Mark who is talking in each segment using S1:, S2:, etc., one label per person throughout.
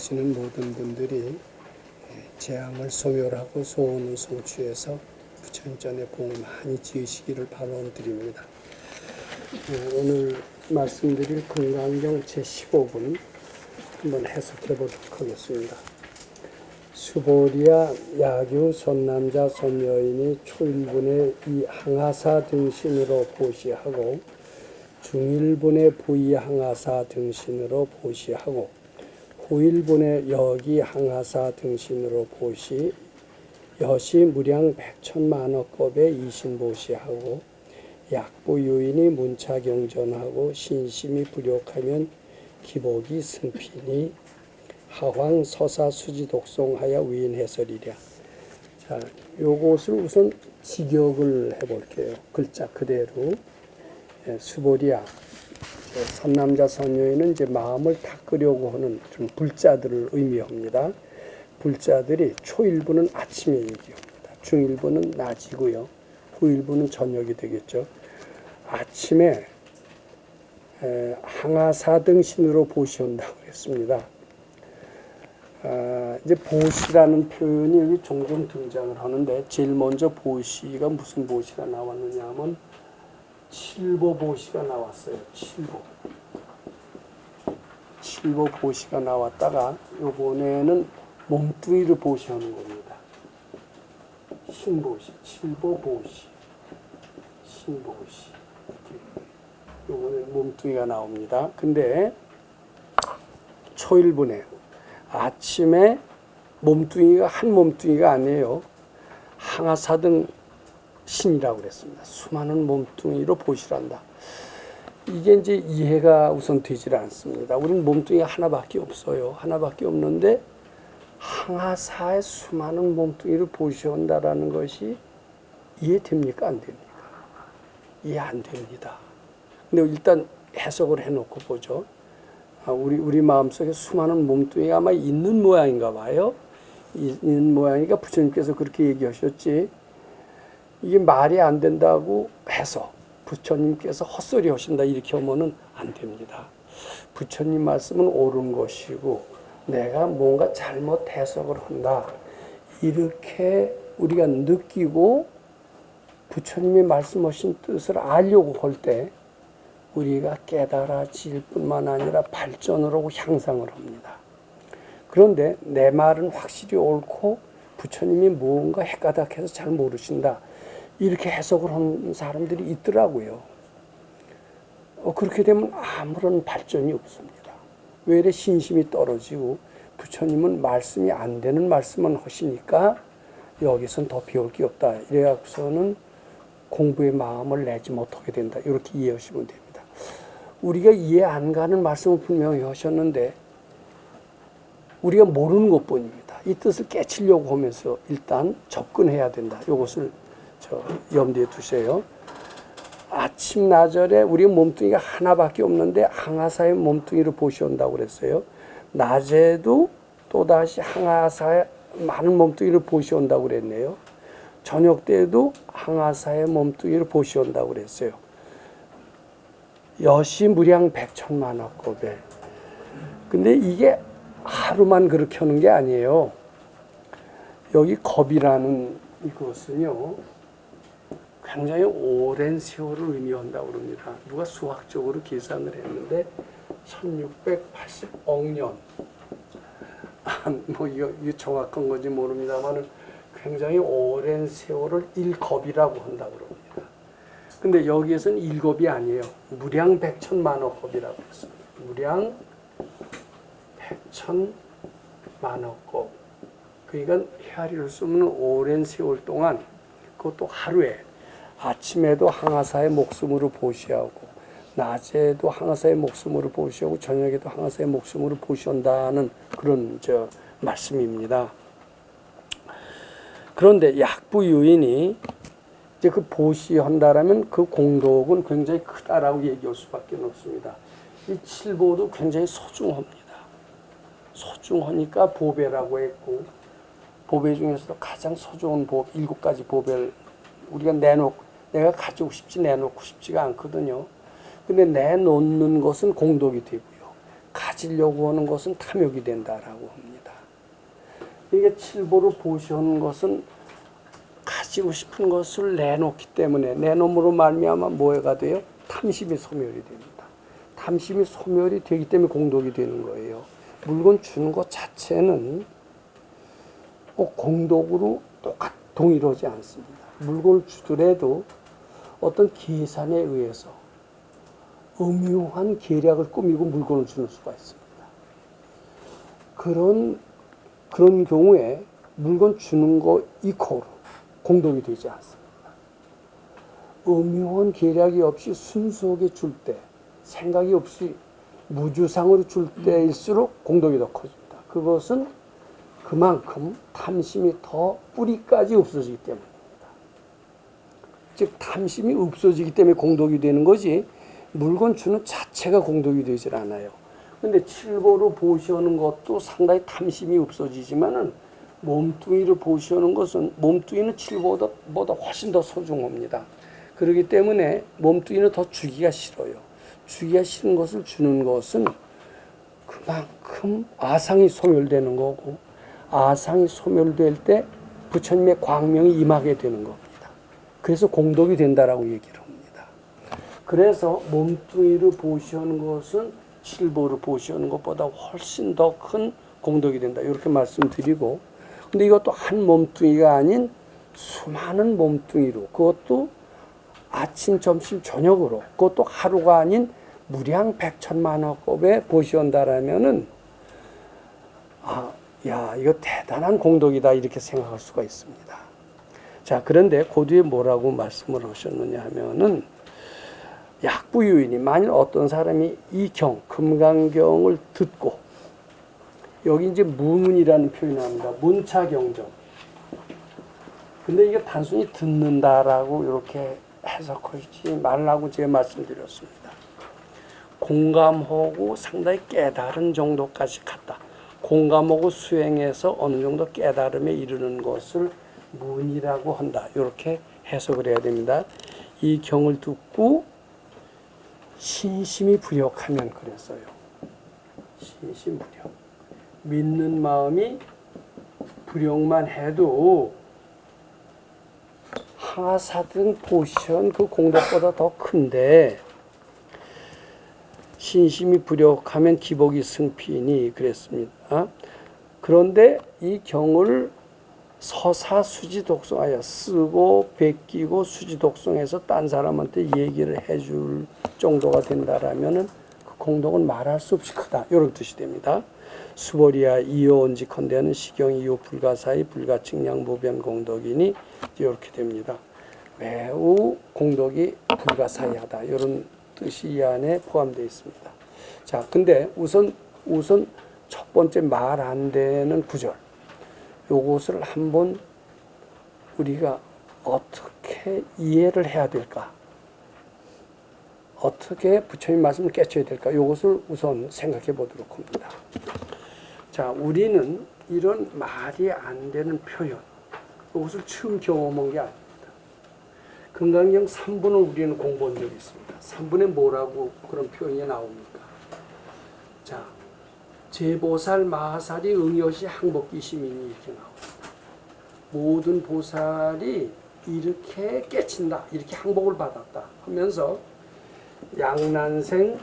S1: 들으시는 모든 분들이 재앙을 소멸하고 소원을 성취해서 부처님전에 복 많이 지으시기를 바라드립니다. 오늘 말씀드릴 금강경 제15분 한번 해석해 보도록 하겠습니다. 수보리야 야규 손남자 손여인이 초일분의 이 항하사 등신으로 보시하고 중일분의 부이 항하사 등신으로 보시하고 후일분의 여기 항하사 등신으로 보시 여시 무량 백천만억겁의 이신보시하고 약부유인이 문차경전하고 신심이 불욕하면 기복이 승피니 하황 서사 수지 독송하여 위인해설이랴. 자, 요것을 우선 직역을 해볼게요. 글자 그대로. 수보리야. 선남자 선여인은 이제 마음을 닦으려고 하는 좀 불자들을 의미합니다. 불자들이 초일부는 아침에 얘기합니다. 중일부는 낮이고요. 후일부는 저녁이 되겠죠. 아침에 항하사 등신으로 보시온다고 했습니다. 이제 보시라는 표현이 여기 종종 등장을 하는데 제일 먼저 보시가 무슨 보시가 나왔느냐 하면 칠보 보시가 나왔어요. 칠보 보시가 나왔다가 요번에는 몸뚱이를 보시하는 겁니다. 신보시, 칠보 보시, 신보시. 요번에 몸뚱이가 나옵니다. 근데 초일분에 아침에 몸뚱이가 한 몸뚱이가 아니에요. 항하사등 신이라고 그랬습니다. 수많은 몸뚱이로 보시란다. 이게 이제 이해가 우선 되질 않습니다. 우리는 몸뚱이가 하나밖에 없어요. 하나밖에 없는데 항하사의 수많은 몸뚱이를 보시온다라는 것이 이해됩니까? 안 됩니까? 이해 안 됩니다. 근데 일단 해석을 해놓고 보죠. 우리 마음속에 수많은 몸뚱이가 아마 있는 모양인가 봐요. 있는 모양이니까 부처님께서 그렇게 얘기하셨지. 이게 말이 안 된다고 해서 부처님께서 헛소리 하신다 이렇게 하면은 안 됩니다. 부처님 말씀은 옳은 것이고 내가 뭔가 잘못 해석을 한다. 이렇게 우리가 느끼고 부처님이 말씀하신 뜻을 알려고 할 때 우리가 깨달아질 뿐만 아니라 발전을 하고 향상을 합니다. 그런데 내 말은 확실히 옳고 부처님이 뭔가 헷가닥해서 잘 모르신다. 이렇게 해석을 하는 사람들이 있더라고요. 그렇게 되면 아무런 발전이 없습니다. 왜 이래 신심이 떨어지고 부처님은 말씀이 안 되는 말씀만 하시니까 여기선 더 배울 게 없다. 이래갖고서는 공부의 마음을 내지 못하게 된다. 이렇게 이해하시면 됩니다. 우리가 이해 안 가는 말씀을 분명히 하셨는데 우리가 모르는 것뿐입니다. 이 뜻을 깨치려고 하면서 일단 접근해야 된다. 이것을 염두에 두세요. 아침 나절에 우리 몸뚱이가 하나밖에 없는데 항하사의 몸뚱이를 보시온다고 그랬어요. 낮에도 또다시 항하사의 많은 몸뚱이를 보시온다고 그랬네요. 저녁 때에도 항하사의 몸뚱이를 보시온다고 그랬어요. 여시 무량 백천만억겁에. 근데 이게 하루만 그렇게 하는 게 아니에요. 여기 겁이라는 이것은요, 굉장히 오랜 세월을 의미한다고 그럽니다. 누가 수학적으로 계산을 했는데 1680억 년. 뭐 이거 정확한 건지 모릅니다만 굉장히 오랜 세월을 일겁이라고 한다고 그럽니다. 근데 여기에서는 일겁이 아니에요. 무량 백천만억겁이라고 했습니다. 무량 백천만억겁. 그러니까 헤아리를 쓰면 오랜 세월 동안 그것도 하루에 아침에도 항하사의 목숨으로 보시하고 낮에도 항하사의 목숨으로 보시하고 저녁에도 항하사의 목숨으로 보시한다는 그런 말씀입니다. 그런데 약부유인이 이제 그 보시한다라면 그 공덕은 굉장히 크다라고 얘기할 수밖에 없습니다. 이 칠보도 굉장히 소중합니다. 소중하니까 보배라고 했고 보배 중에서도 가장 소중한 법 7가지 보배를 우리가 내가 가지고 내놓고 싶지가 않거든요. 근데 내놓는 것은 공덕이 되고요. 가지려고 하는 것은 탐욕이 된다라고 합니다. 이게 칠보로 보시는 것은 가지고 싶은 것을 내놓기 때문에 내놓음으로 말미암아 뭐가 돼요? 탐심이 소멸이 됩니다. 탐심이 소멸이 되기 때문에 공덕이 되는 거예요. 물건 주는 것 자체는 꼭 공덕으로 동일하지 않습니다. 물건을 주더라도 어떤 계산에 의해서 음흉한 계략을 꾸미고 물건을 주는 수가 있습니다. 그런 경우에 물건 주는 거 이코로 공덕이 되지 않습니다. 음흉한 계략이 없이 순수하게 줄 때, 생각이 없이 무주상으로 줄 때일수록 공덕이 더 커집니다. 그것은 그만큼 탐심이 더 뿌리까지 없어지기 때문입니다. 즉 탐심이 없어지기 때문에 공덕이 되는 거지 물건 주는 자체가 공덕이 되질 않아요. 근데 칠보로 보시는 것도 상당히 탐심이 없어지지만은 몸뚱이를 보시는 것은 몸뚱이는 칠보다 훨씬 더 소중합니다. 그렇기 때문에 몸뚱이는 더 주기가 싫어요. 주기가 싫은 것을 주는 것은 그만큼 아상이 소멸되는 거고 아상이 소멸될 때 부처님의 광명이 임하게 되는 겁니다. 그래서 공덕이 된다라고 얘기를 합니다. 그래서 몸뚱이를 보시는 것은 칠보를 보시는 것보다 훨씬 더 큰 공덕이 된다. 이렇게 말씀드리고 근데 이것도 한 몸뚱이가 아닌 수많은 몸뚱이로 그것도 아침, 점심, 저녁으로 그것도 하루가 아닌 무량 백천만호급에 보시온다라면은 야 이거 대단한 공덕이다 이렇게 생각할 수가 있습니다. 자 그런데 그 뒤에 뭐라고 말씀을 하셨느냐 하면은 약부유인이 만일 어떤 사람이 이 금강경을 듣고 여기 이제 무문이라는 표현이 나옵니다. 문차경정. 근데 이게 단순히 듣는다라고 이렇게 해석하지 말라고 제가 말씀드렸습니다. 공감하고 상당히 깨달은 정도까지 갔다. 공감하고 수행해서 어느 정도 깨달음에 이르는 것을 문이라고 한다. 이렇게 해석을 해야 됩니다. 이 경을 듣고 신심이 부력하면 그랬어요. 신심부력. 믿는 마음이 부력만 해도 하사등 보시온 그 공덕보다 더 큰데 신심이 부력하면 기복이 승피니 그랬습니다. 그런데 이 경을 서사수지독송하여 쓰고 베끼고 수지독송해서 딴 사람한테 얘기를 해줄 정도가 된다라면은 그 공덕은 말할 수 없이 크다. 이런 뜻이 됩니다. 수보리야 이효온직헌대는 시경 이효 불가사의 불가측량 무변 공덕이니 이렇게 됩니다. 매우 공덕이 불가사의하다. 이런 뜻이 이 안에 포함되어 있습니다. 자, 근데 우선 첫 번째 말 안 되는 구절. 요것을 한번 우리가 어떻게 이해를 해야 될까? 어떻게 부처님 말씀을 깨쳐야 될까? 요것을 우선 생각해 보도록 합니다. 자, 우리는 이런 말이 안 되는 표현, 이것을 처음 경험한 게 아닙니다. 금강경 3분을 우리는 공부한 적이 있습니다. 3분에 뭐라고 그런 표현이 나옵니까? 자, 제보살 마살이 응여시 항복기시민이 이렇게 나옵니다. 모든 보살이 이렇게 깨친다, 이렇게 항복을 받았다 하면서 양난생,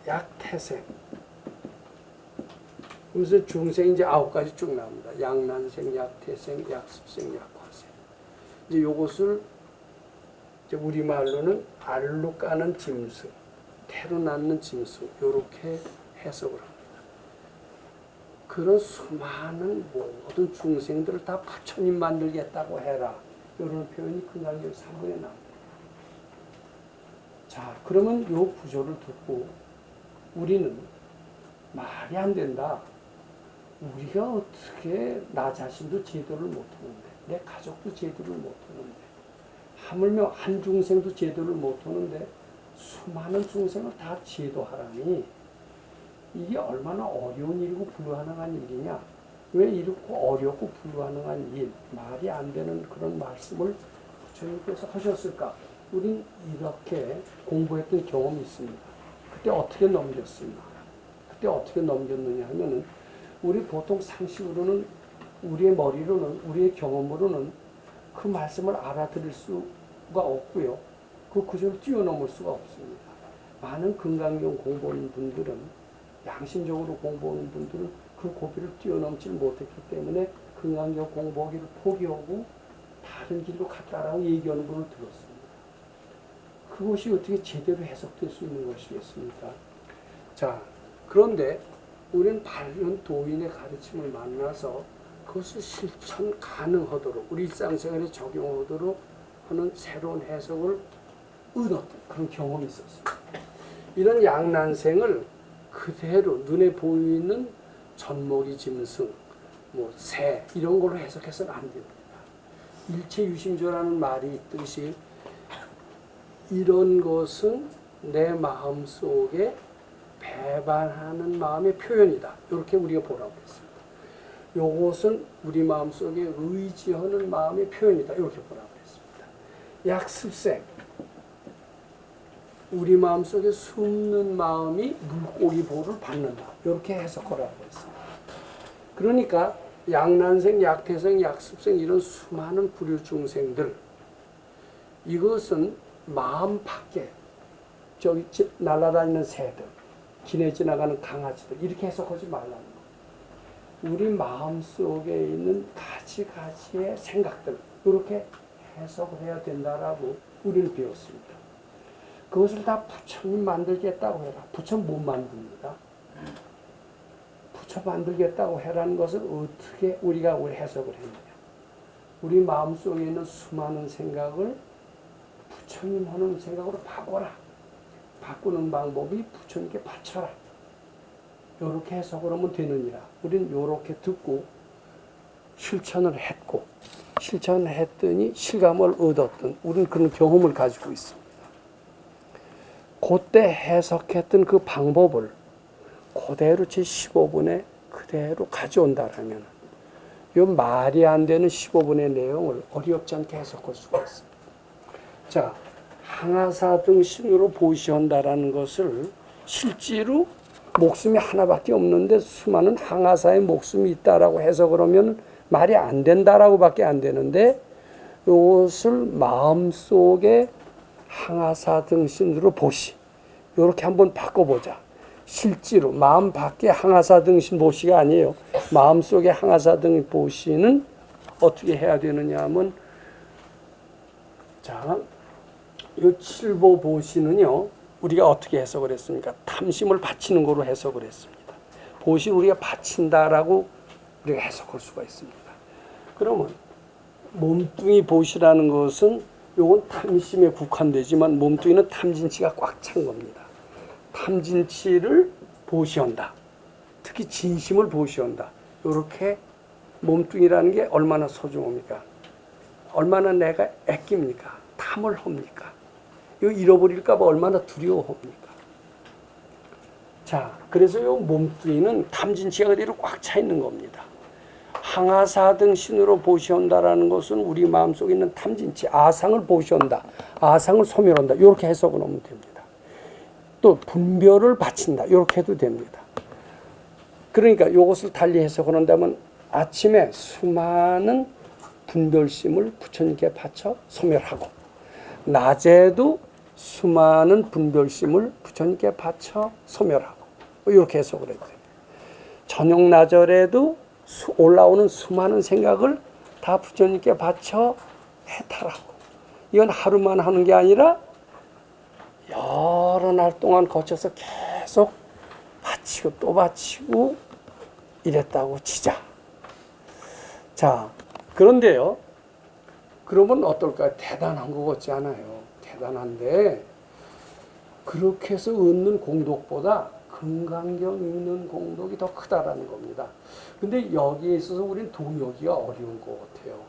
S1: 약태생, 그래서 중생 이제 9가지 쭉 나옵니다. 양난생, 약태생, 약습생, 약화생. 이제 요것을 이제 우리말로는 알로 까는 짐승, 태로 낳는 짐승, 요렇게 해석을 합니다. 그런 수많은 모든 중생들을 다 부처님 만들겠다고 해라. 이런 표현이 금강경 3분에 나옵니다. 자, 그러면 요 구조를 듣고 우리는 말이 안 된다. 우리가 어떻게 나 자신도 제도를 못하는데 내 가족도 제도를 못하는데 하물며 한 중생도 제도를 못하는데 수많은 중생을 다 제도하라니 이게 얼마나 어려운 일이고 불가능한 일이냐. 왜 이렇게 어렵고 불가능한 일, 말이 안 되는 그런 말씀을 부처님께서 하셨을까? 우린 이렇게 공부했던 경험이 있습니다. 그때 어떻게 넘겼으나? 그때 어떻게 넘겼느냐 하면은 우리 보통 상식으로는 우리의 머리로는 우리의 경험으로는 그 말씀을 알아들을 수가 없고요. 그 구조를 뛰어넘을 수가 없습니다. 많은 금강경 공부하는 분들은 양심적으로 공부하는 분들은 그 고비를 뛰어넘지 못했기 때문에 금강경 공부하기를 포기하고 다른 길로 갔다라고 얘기하는 분을 들었습니다. 그것이 어떻게 제대로 해석될 수 있는 것이겠습니까? 자, 그런데 우리는 바른 도인의 가르침을 만나서 그것을 실천 가능하도록 우리 일상생활에 적용하도록 하는 새로운 해석을 얻었던 그런 경험이 있었습니다. 이런 양난생을 그대로 눈에 보이는 젖먹이 짐승, 새 이런 걸로 해석해서는 안 됩니다. 일체유심조라는 말이 있듯이 이런 것은 내 마음속에 배반하는 마음의 표현이다. 이렇게 우리가 보라고 했습니다. 요것은 우리 마음속에 의지하는 마음의 표현이다. 이렇게 보라고 했습니다. 약습생, 우리 마음속에 숨는 마음이 물고기 보를 받는다. 이렇게 해석하라고 했습니다. 그러니까 양난생, 약태생, 약습생 이런 수많은 불효중생들, 이것은 마음 밖에 저기 날아다니는 새들, 길에 지나가는 강아지들 이렇게 해석하지 말라는 거. 우리 마음속에 있는 가지가지의 생각들 이렇게 해석을 해야 된다라고 우리는 배웠습니다. 그것을 다 부처님 만들겠다고 해라. 부처 못 만듭니다. 부처 만들겠다고 해라는 것을 어떻게 우리가 해석을 했느냐. 우리 마음속에 있는 수많은 생각을 부처님 하는 생각으로 바꿔라. 바꾸는 방법이 부처님께 바쳐라. 이렇게 해석을 하면 되느니라. 우리는 이렇게 듣고 실천을 했고 실천을 했더니 실감을 얻었던 우리는 그런 경험을 가지고 있습니다. 그때 해석했던 그 방법을 그대로 제 15분에 그대로 가져온다라면 이 말이 안 되는 15분의 내용을 어렵지 않게 해석할 수가 있습니다. 자, 항아사 등신으로 보시한다라는 것을 실제로 목숨이 하나밖에 없는데 수많은 항아사의 목숨이 있다라고 해석을 하면 말이 안 된다라고 밖에 안 되는데 이것을 마음속에 항아사 등신으로 보시. 이렇게 한번 바꿔보자. 실제로 마음 밖에 항아사 등신 보시가 아니에요. 마음속에 항아사 등 보시는 어떻게 해야 되느냐 하면 자, 이 칠보 보시는요. 우리가 어떻게 해석을 했습니까? 탐심을 바치는 거로 해석을 했습니다. 보시를 우리가 바친다라고 우리가 해석할 수가 있습니다. 그러면 몸뚱이 보시라는 것은 요건 탐심에 국한되지만 몸뚱이는 탐진치가 꽉 찬 겁니다. 탐진치를 보시한다. 특히 진심을 보시한다. 이렇게 몸뚱이라는 게 얼마나 소중합니까? 얼마나 내가 아낍니까? 탐을 합니까? 이거 잃어버릴까 봐 얼마나 두려워합니까? 자, 그래서 이 몸뚱이는 탐진치가 그대로 꽉 차 있는 겁니다. 항아사 등 신으로 보시한다라는 것은 우리 마음속에 있는 탐진치, 아상을 보시한다. 아상을 소멸한다. 이렇게 해석을 하면 됩니다. 또 분별을 바친다. 이렇게 해도 됩니다. 그러니까 이것을 달리 해석을 한다면 아침에 수많은 분별심을 부처님께 바쳐 소멸하고 낮에도 수많은 분별심을 부처님께 바쳐 소멸하고 이렇게 해석을 해도 됩니다. 저녁 나절에도 올라오는 수많은 생각을 다 부처님께 바쳐 해탈하고 이건 하루만 하는 게 아니라 여러 날 동안 거쳐서 계속 바치고 또 바치고 이랬다고 치자. 자, 그런데요. 그러면 어떨까요? 대단한 것 같지 않아요? 대단한데 그렇게 해서 얻는 공덕보다 금강경 읽는 공덕이 더 크다라는 겁니다. 근데 여기에 있어서 우리는 동요기가 어려운 것 같아요.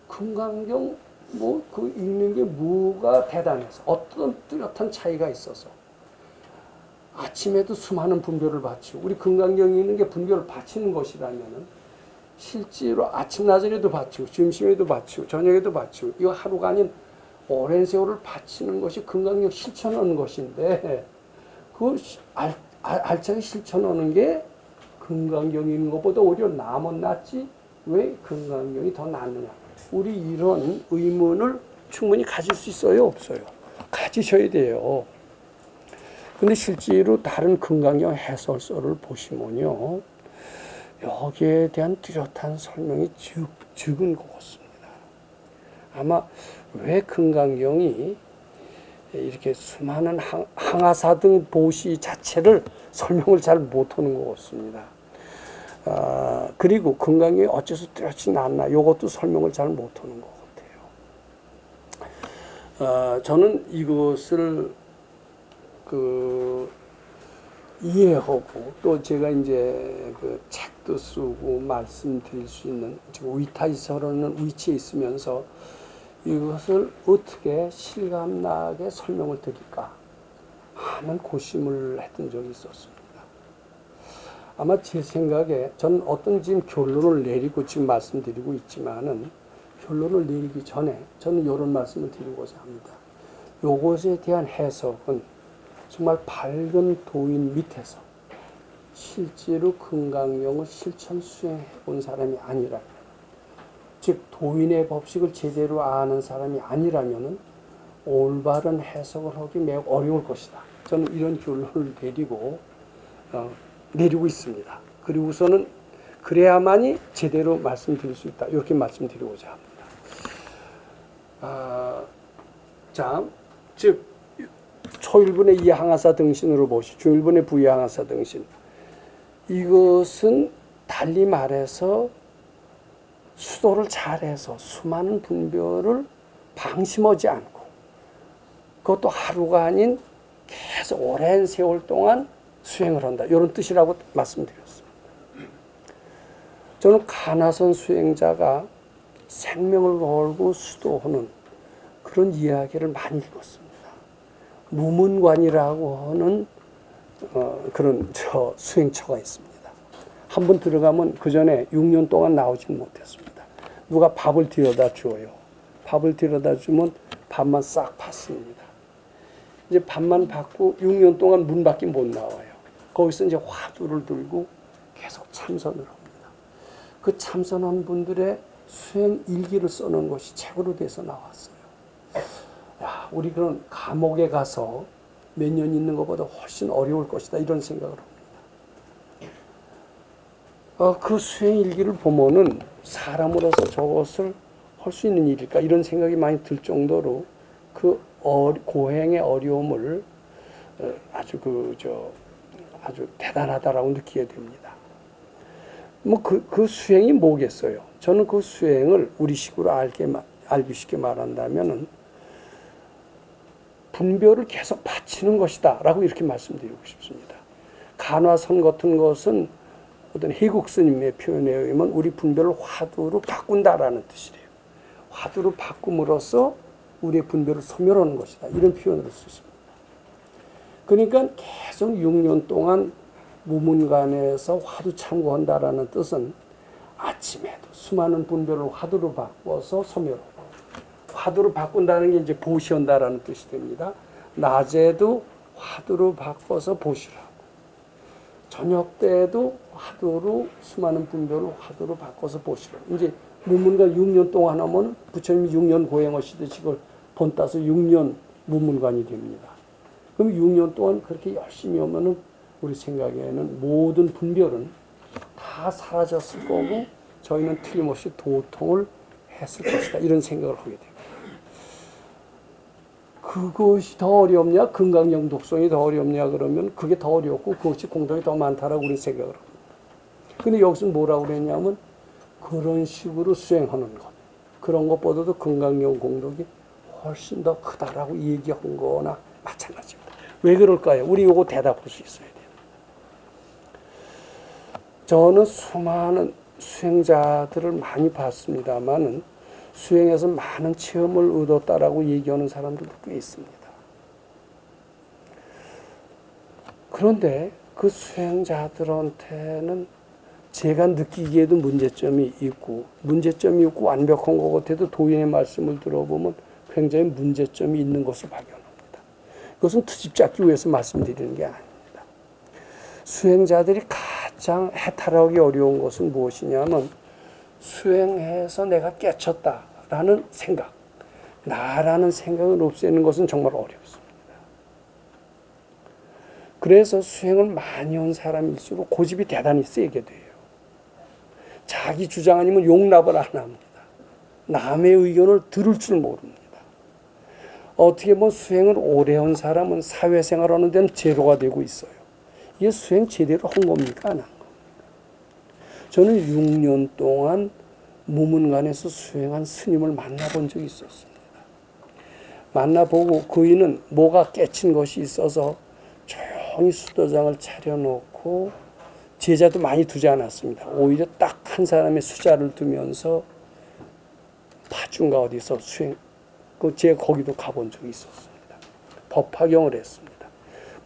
S1: 금강경 그 읽는 게 뭐가 대단해서 어떤 뚜렷한 차이가 있어서 아침에도 수많은 분별을 바치고 우리 금강경 읽는 게 분별을 바치는 것이라면은 실제로 아침 낮에도 바치고 점심에도 바치고 저녁에도 바치고 이거 하루가 아닌 오랜 세월을 바치는 것이 건강력 실천하는 것인데 그 알차게 실천하는 게 건강경인 것보다 오히려 남은 낫지 왜 건강경이 더 낫느냐. 우리 이런 의문을 충분히 가질 수 있어요, 없어요? 가지셔야 돼요. 근데 실제로 다른 건강경 해설서를 보시면요, 여기에 대한 뚜렷한 설명이 적은 것 같습니다. 아마 왜 건강경이 이렇게 수많은 항아사 등 보시 자체를 설명을 잘 못하는 것 같습니다. 그리고 건강경이 어째서 뚜렷이 낫나 이것도 설명을 잘 못하는 것 같아요. 저는 이것을 이해하고 또 제가 이제 그 책도 쓰고 말씀드릴 수 있는 위타이서라는 위치에 있으면서 이것을 어떻게 실감나게 설명을 드릴까 하는 고심을 했던 적이 있었습니다. 아마 제 생각에 저는 어떤 지금 결론을 내리고 지금 말씀드리고 있지만은 결론을 내리기 전에 저는 이런 말씀을 드리고자 합니다. 요것에 대한 해석은 정말 밝은 도인 밑에서 실제로 건강경을 실천 수행해 본 사람이 아니라면, 즉 도인의 법칙을 제대로 아는 사람이 아니라면 올바른 해석을 하기 매우 어려울 것이다. 저는 이런 결론을 내리고 있습니다. 그리고서는 그래야만이 제대로 말씀드릴 수 있다. 이렇게 말씀드리고자 합니다. 즉 초일분의 이항아사 등신으로 보시, 중일분의 부이항아사 등신. 이것은 달리 말해서 수도를 잘해서 수많은 분별을 방심하지 않고 그것도 하루가 아닌 계속 오랜 세월 동안 수행을 한다. 이런 뜻이라고 말씀드렸습니다. 저는 가나선 수행자가 생명을 걸고 수도하는 그런 이야기를 많이 읽었습니다. 무문관이라고 하는 그런 수행처가 있습니다. 한 번 들어가면 그 전에 6년 동안 나오지 못했습니다. 누가 밥을 들여다 줘요. 밥을 들여다 주면 밥만 싹 받습니다. 이제 밥만 받고 6년 동안 문 밖에 못 나와요. 거기서 이제 화두를 들고 계속 참선을 합니다. 그 참선한 분들의 수행 일기를 써놓은 것이 책으로 돼서 나왔어요. 야, 우리 그런 감옥에 가서 몇 년 있는 것보다 훨씬 어려울 것이다. 이런 생각을 합니다. 그 수행 일기를 보면은 사람으로서 저것을 할 수 있는 일일까? 이런 생각이 많이 들 정도로 그 고행의 어려움을 아주 대단하다라고 느끼게 됩니다. 그 수행이 뭐겠어요? 저는 그 수행을 우리식으로 알기 쉽게 말한다면은 분별을 계속 바치는 것이다 라고 이렇게 말씀드리고 싶습니다. 간화선 같은 것은 어떤 해국 스님의 표현에 의하면 우리 분별을 화두로 바꾼다라는 뜻이래요. 화두로 바꿈으로써 우리의 분별을 소멸하는 것이다. 이런 표현을 쓰십니다. 그러니까 계속 6년 동안 무문관에서 화두 참고한다라는 뜻은 아침에도 수많은 분별을 화두로 바꿔서 소멸하고, 화두로 바꾼다는 게 이제 보시한다라는 뜻이 됩니다. 낮에도 화두로 바꿔서 보시라고, 저녁 때에도 화두로 수많은 분별을 화두로 바꿔서 보시라고. 이제 무문관 6년 동안 하면 부처님이 6년 고행하시듯이 그걸 본따서 6년 무문관이 됩니다. 그럼 6년 동안 그렇게 열심히 하면은 우리 생각에는 모든 분별은 다 사라졌을 거고 저희는 틀림없이 도통을 했을 것이다. 이런 생각을 하게 됩니다. 그것이 더 어렵냐? 건강경 독성이 더 어렵냐? 그러면 그게 더 어렵고 그것이 공덕이 더 많다라고 우리 생각을 합니다. 근데 여기서 뭐라고 그랬냐면 그런 식으로 수행하는 것, 그런 것보다도 건강경 공덕이 훨씬 더 크다라고 얘기한 거나 마찬가지입니다. 왜 그럴까요? 우리 요거 대답할 수 있어야 돼요. 저는 수많은 수행자들을 많이 봤습니다만은 수행에서 많은 체험을 얻었다라고 얘기하는 사람들도 꽤 있습니다. 그런데 그 수행자들한테는 제가 느끼기에도 문제점이 있고 완벽한 것 같아도 도인의 말씀을 들어보면 굉장히 문제점이 있는 것을 발견합니다. 그것은 트집 잡기 위해서 말씀드리는 게 아닙니다. 수행자들이 가장 해탈하기 어려운 것은 무엇이냐면 수행해서 내가 깨쳤다라는 생각, 나라는 생각을 없애는 것은 정말 어렵습니다. 그래서 수행을 많이 한 사람일수록 고집이 대단히 세게 돼요. 자기 주장 아니면 용납을 안 합니다. 남의 의견을 들을 줄 모릅니다. 어떻게 보면 수행을 오래 한 사람은 사회생활하는 데는 제로가 되고 있어요. 이게 수행 제대로 한 겁니까? 안 한 겁니까? 저는 6년 동안 무문관에서 수행한 스님을 만나본 적이 있었습니다. 만나보고 그이는 뭐가 깨친 것이 있어서 조용히 수도장을 차려놓고 제자도 많이 두지 않았습니다. 오히려 딱 한 사람의 수자를 두면서 파중가 어디서 수행, 제가 거기도 가본 적이 있었습니다. 법화경을 했습니다.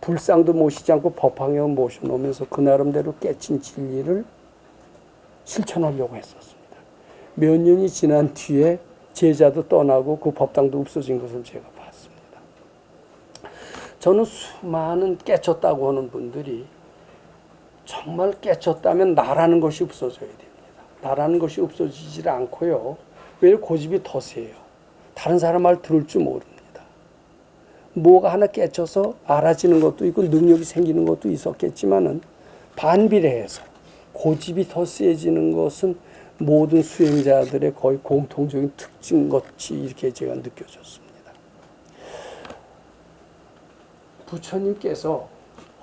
S1: 불상도 모시지 않고 법화경을 모셔놓으면서 그 나름대로 깨친 진리를 실천하려고 했었습니다. 몇 년이 지난 뒤에 제자도 떠나고 그 법당도 없어진 것을 제가 봤습니다. 저는 수많은 깨쳤다고 하는 분들이 정말 깨쳤다면 나라는 것이 없어져야 됩니다. 나라는 것이 없어지질 않고요. 왜 고집이 더 세요? 다른 사람 말 들을 줄 모릅니다. 뭐가 하나 깨쳐서 알아지는 것도 있고 능력이 생기는 것도 있었겠지만은 반비례해서 고집이 더 세지는 것은 모든 수행자들의 거의 공통적인 특징 같이 이렇게 제가 느껴졌습니다. 부처님께서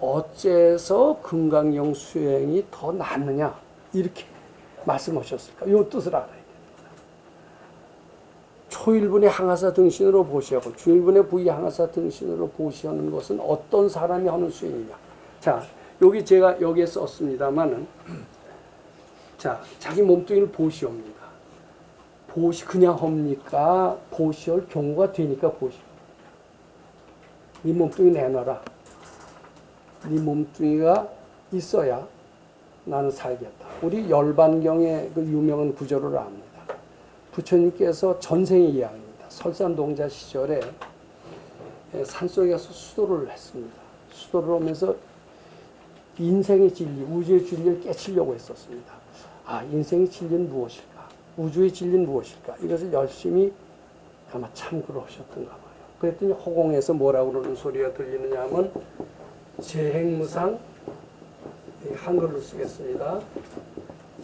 S1: 어째서 금강경 수행이 더 낫느냐 이렇게 말씀하셨을까? 이 뜻을 알아야 됩니다. 초일분의 항아사 등신으로 보시하고 중일분의 부위 항아사 등신으로 보시하는 것은 어떤 사람이 하는 수행이냐. 자, 여기 제가 여기에 썼습니다만은 자, 자기 몸뚱이를 보시옵니다. 보시 그냥 합니까? 보시할 경우가 되니까 보시옵니다. 네 몸뚱이 내놔라. 네 몸뚱이가 있어야 나는 살겠다. 우리 열반경의 그 유명한 구절을 압니다. 부처님께서 전생의 이야기입니다. 설산동자 시절에 산속에 가서 수도를 했습니다. 수도를 하면서 인생의 진리, 우주의 진리를 깨치려고 했었습니다. 아, 인생의 진리는 무엇일까? 우주의 진리는 무엇일까? 이것을 열심히 아마 참고를 하셨던가 봐요. 그랬더니 허공에서 뭐라고 그러는 소리가 들리느냐 하면 재행무상, 한글로 쓰겠습니다.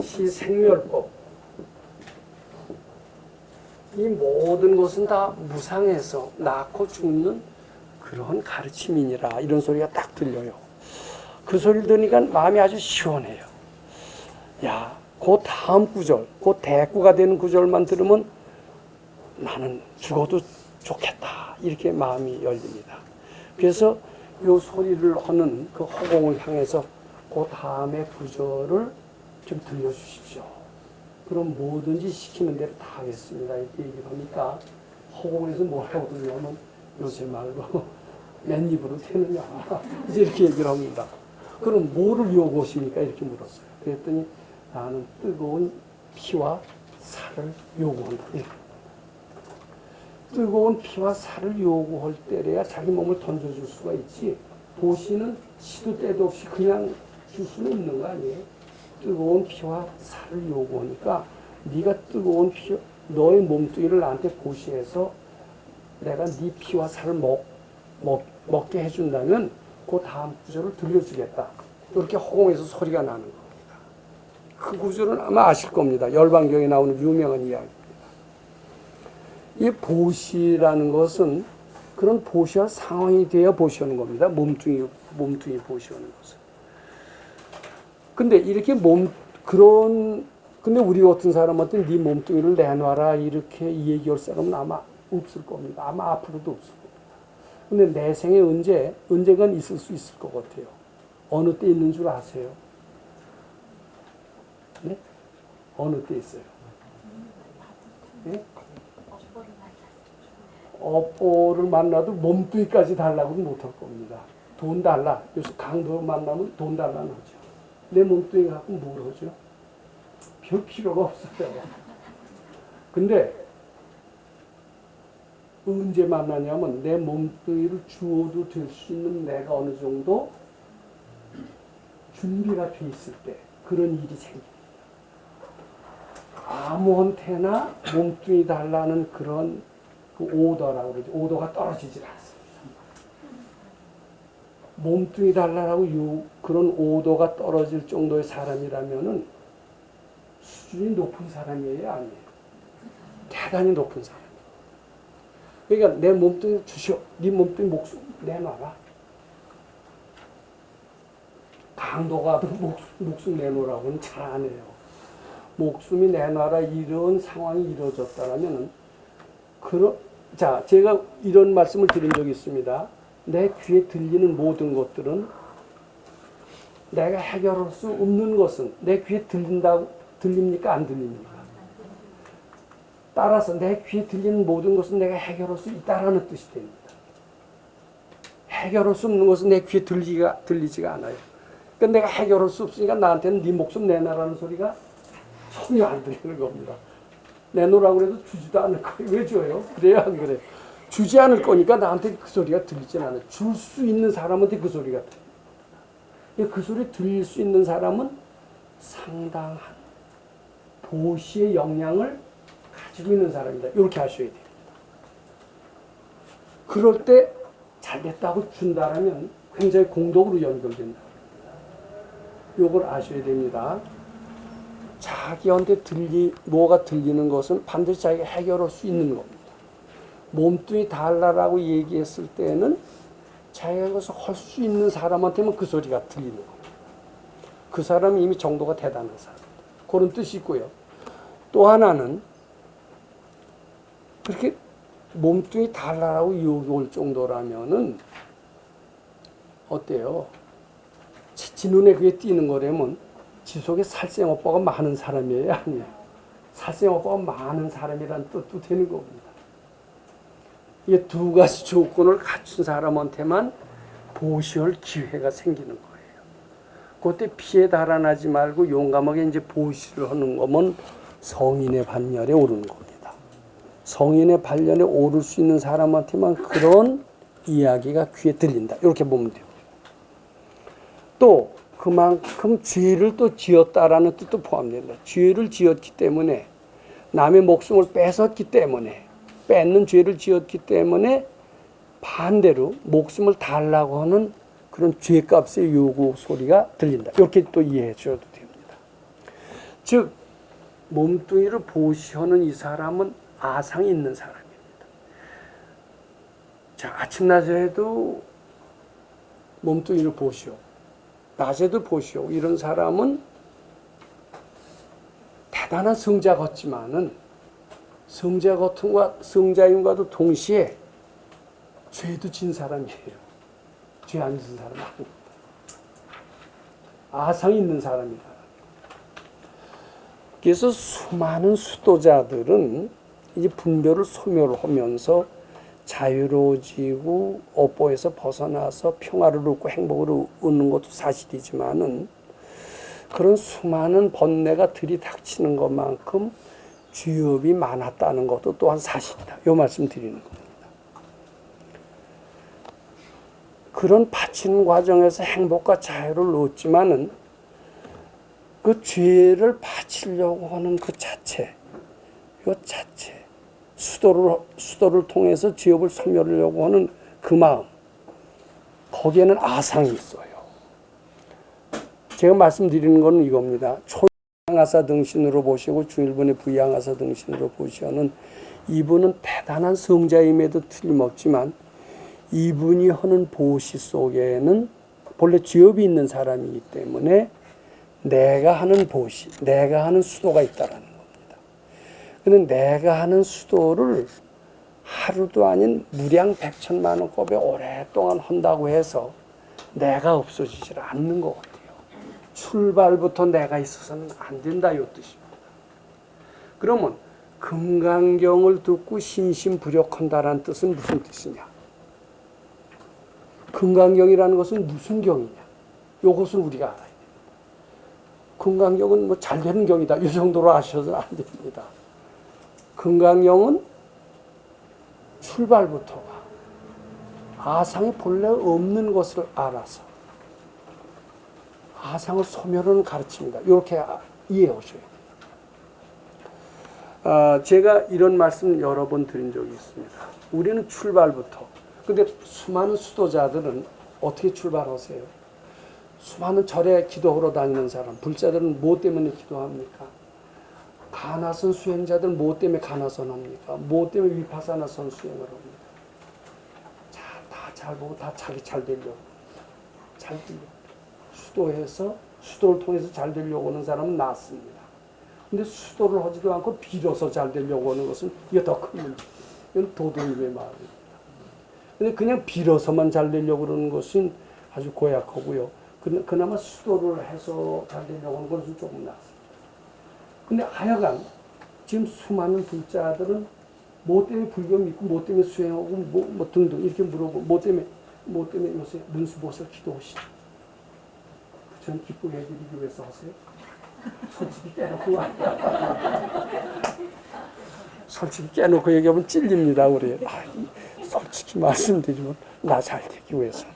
S1: 시생멸법. 이 모든 것은 다 무상해서 낳고 죽는 그런 가르침이니라 이런 소리가 딱 들려요. 그 소리를 들으니까 마음이 아주 시원해요. 야, 그 다음 구절, 그 대꾸가 되는 구절만 들으면 나는 죽어도 좋겠다 이렇게 마음이 열립니다. 그래서 이 소리를 하는 그 허공을 향해서 그 다음에 구절을 좀 들려주십시오. 그럼 뭐든지 시키는 대로 다 하겠습니다. 이렇게 얘기를 하니까 허공에서 뭐라고 그러냐면 요새 말로 맨입으로 태느냐 이제 이렇게 얘기를 합니다. 그럼 뭐를 요구하십니까? 이렇게 물었어요. 그랬더니 나는 뜨거운 피와 살을 요구한다. 뜨거운 피와 살을 요구할 때래야 자기 몸을 던져줄 수가 있지. 보시는 시도 때도 없이 그냥 줄 수는 없는 거 아니에요. 뜨거운 피와 살을 요구하니까 네가 뜨거운 피, 너의 몸뚱이를 나한테 보시해서 내가 네 피와 살을 먹게 해준다면 그 다음 구절을 들려주겠다. 이렇게 허공에서 소리가 나는 겁니다. 그 구절은 아마 아실 겁니다. 열반경에 나오는 유명한 이야기입니다. 이 보시라는 것은 그런 보시할 상황이 되어 보시하는 겁니다. 몸뚱이 보시하는 것은. 근데 이렇게 근데 우리 같은 사람한테 네 몸뚱이를 내놔라 이렇게 얘기할 사람은 아마 없을 겁니다. 아마 앞으로도 없을 겁니다. 근데 내 생에 언젠간 있을 수 있을 것 같아요. 어느 때 있는 줄 아세요? 네? 어느 때 있어요? 네? 업보를 만나도 몸뚱이까지 달라고는 못할 겁니다. 돈 달라. 요새 강도 만나면 돈 달라는 하죠. 내 몸뚱이 갖고 뭘 하죠? 별 필요가 없어요. 근데 언제 만나냐면 내 몸뚱이를 주어도 될 수 있는 내가 어느 정도 준비가 돼 있을 때 그런 일이 생깁니다. 아무한테나 몸뚱이 달라는 그런 그 오더라고 그러죠. 오더가 떨어지질 않습니다. 몸뚱이 달라고 그런 오더가 떨어질 정도의 사람이라면은 수준이 높은 사람이에요, 아니에요? 대단히 높은 사람. 그러니까 내 몸뚱이 주시오. 네 몸뚱이 목숨 내놔라. 강도가도 목숨 내놓으라고는 잘 안 해요. 목숨이 내놔라 이런 상황이 이루어졌다면 자, 제가 이런 말씀을 드린 적이 있습니다. 내 귀에 들리는 모든 것들은 내가 해결할 수 없는 것은 내 귀에 들립니까? 안 들립니까? 따라서 내 귀에 들리는 모든 것은 내가 해결할 수 있다라는 뜻이 됩니다. 해결할 수 없는 것은 내 귀에 들리지가 않아요. 그러니까 내가 해결할 수 없으니까 나한테는 네 목숨 내놔라는 소리가 전혀 안 들리는 겁니다. 내놓으라고 해도 주지도 않을 거예요. 왜 줘요? 그래야 안 그래요? 주지 않을 거니까 나한테 그 소리가 들리진 않아요. 줄 수 있는 사람한테 그 소리가 들려요. 그 소리 들릴 수 있는 사람은 상당한 보시의 역량을 가지고 있는 사람이다. 이렇게 하셔야 됩니다. 그럴 때 잘됐다고 준다라면 굉장히 공덕으로 연결된다. 이걸 아셔야 됩니다. 자기한테 뭐가 들리는 것은 반드시 자기가 해결할 수 있는 겁니다. 몸뚱이 달라라고 얘기했을 때는 자기가 그것을 할 수 있는 사람한테만 그 소리가 들리는 겁니다. 그 사람이 이미 정도가 대단한 사람. 그런 뜻이 있고요. 또 하나는 그렇게 몸뚱이 달라라고 유혹이 올 정도라면은 어때요? 지 눈에 그게 띄는 거라면 지 속에 살생오빠가 많은 사람이에요, 아니에요? 살생오빠가 많은 사람이란 뜻도 되는 겁니다. 이게 두 가지 조건을 갖춘 사람한테만 보시할 기회가 생기는 거예요. 그때 피해 달아나지 말고 용감하게 이제 보시를 하는 거면 성인의 반열에 오르는 겁니다. 성인의 반열에 오를 수 있는 사람한테만 그런 이야기가 귀에 들린다. 이렇게 보면 돼요. 또 그만큼 죄를 또 지었다라는 뜻도 포함된다. 죄를 지었기 때문에 남의 목숨을 뺏었기 때문에 뺏는 죄를 지었기 때문에 반대로 목숨을 달라고 하는 그런 죄값의 요구 소리가 들린다. 이렇게 또 이해해 주셔도 됩니다. 즉 몸뚱이를 보시하는 이 사람은 아상이 있는 사람입니다. 자, 아침 낮에도 몸뚱이를 보시오. 낮에도 보시오. 이런 사람은 대단한 성자 같지만은 성자임과도 동시에 죄도 진 사람이에요. 죄 안 진 사람 아닙니다. 아상이 있는 사람이다. 그래서 수많은 수도자들은 이제 분별을 소멸하면서 자유로워지고 업보에서 벗어나서 평화를 얻고 행복을 얻는 것도 사실이지만은 그런 수많은 번뇌가 들이닥치는 것만큼 죄업이 많았다는 것도 또한 사실이다. 이 말씀 드리는 겁니다. 그런 바치는 과정에서 행복과 자유를 얻지만은 그 죄를 바치려고 하는 그 자체, 이 자체, 수도를 통해서 죄업을 소멸하려고 하는 그 마음, 거기에는 아상이 있어요. 제가 말씀드리는 것은 이겁니다. 초양하사 등신으로 보시고 중일본의 부양하사 등신으로 보시는 이분은 대단한 성자임에도 틀림없지만 이분이 하는 보시 속에는 본래 죄업이 있는 사람이기 때문에 내가 하는 보시, 내가 하는 수도가 있다라는 겁니다. 그런데 내가 하는 수도를 하루도 아닌 무량 백천만 원급에 오랫동안 한다고 해서 내가 없어지질 않는 것 같아요. 출발부터 내가 있어서는 안 된다 이 뜻입니다. 그러면 금강경을 듣고 신심부력한다라는 뜻은 무슨 뜻이냐? 금강경이라는 것은 무슨 경이냐? 이것을 우리가 알아야 됩니다. 금강경은 뭐 잘 되는 경이다. 이 정도로 아셔서는 안 됩니다. 금강경은 출발부터가 아상이 본래 없는 것을 알아서 아상을 소멸하는 가르침이다. 이렇게 이해하셔야 돼요. 제가 이런 말씀 여러 번 드린 적이 있습니다. 우리는 출발부터. 근데 수많은 수도자들은 어떻게 출발하세요? 수많은 절에 기도하러 다니는 사람, 불자들은 뭐 때문에 기도합니까? 가나선 수행자들은 뭐 때문에 가나선 합니까? 뭐 때문에 위파사나선 수행을 합니까? 다 잘 보고 다 자기 잘 되려고. 잘 되려고. 수도를 통해서 잘 되려고 하는 사람은 낫습니다. 근데 수도를 하지도 않고 빌어서 잘 되려고 하는 것은 이게 더 큰 문제예요. 이건 도둑의 마음입니다. 근데 그냥 빌어서만 잘 되려고 그러는 것은 아주 고약하고요. 그나마 수도를 해서 잘 되려고 하는 것은 조금 낫습니다. 근데 하여간 지금 수많은 불자들은 뭐 때문에 불교 믿고 뭐 때문에 수행하고 뭐 등등 이렇게 물어보고 뭐 때문에 요새 문수보살 기도하시죠. 부처님 기쁘게 해드리기 위해서 하세요? 솔직히 깨놓고 솔직히 깨놓고 얘기하면 찔립니다. 우리 솔직히 말씀드리면 나 잘 되기 위해서.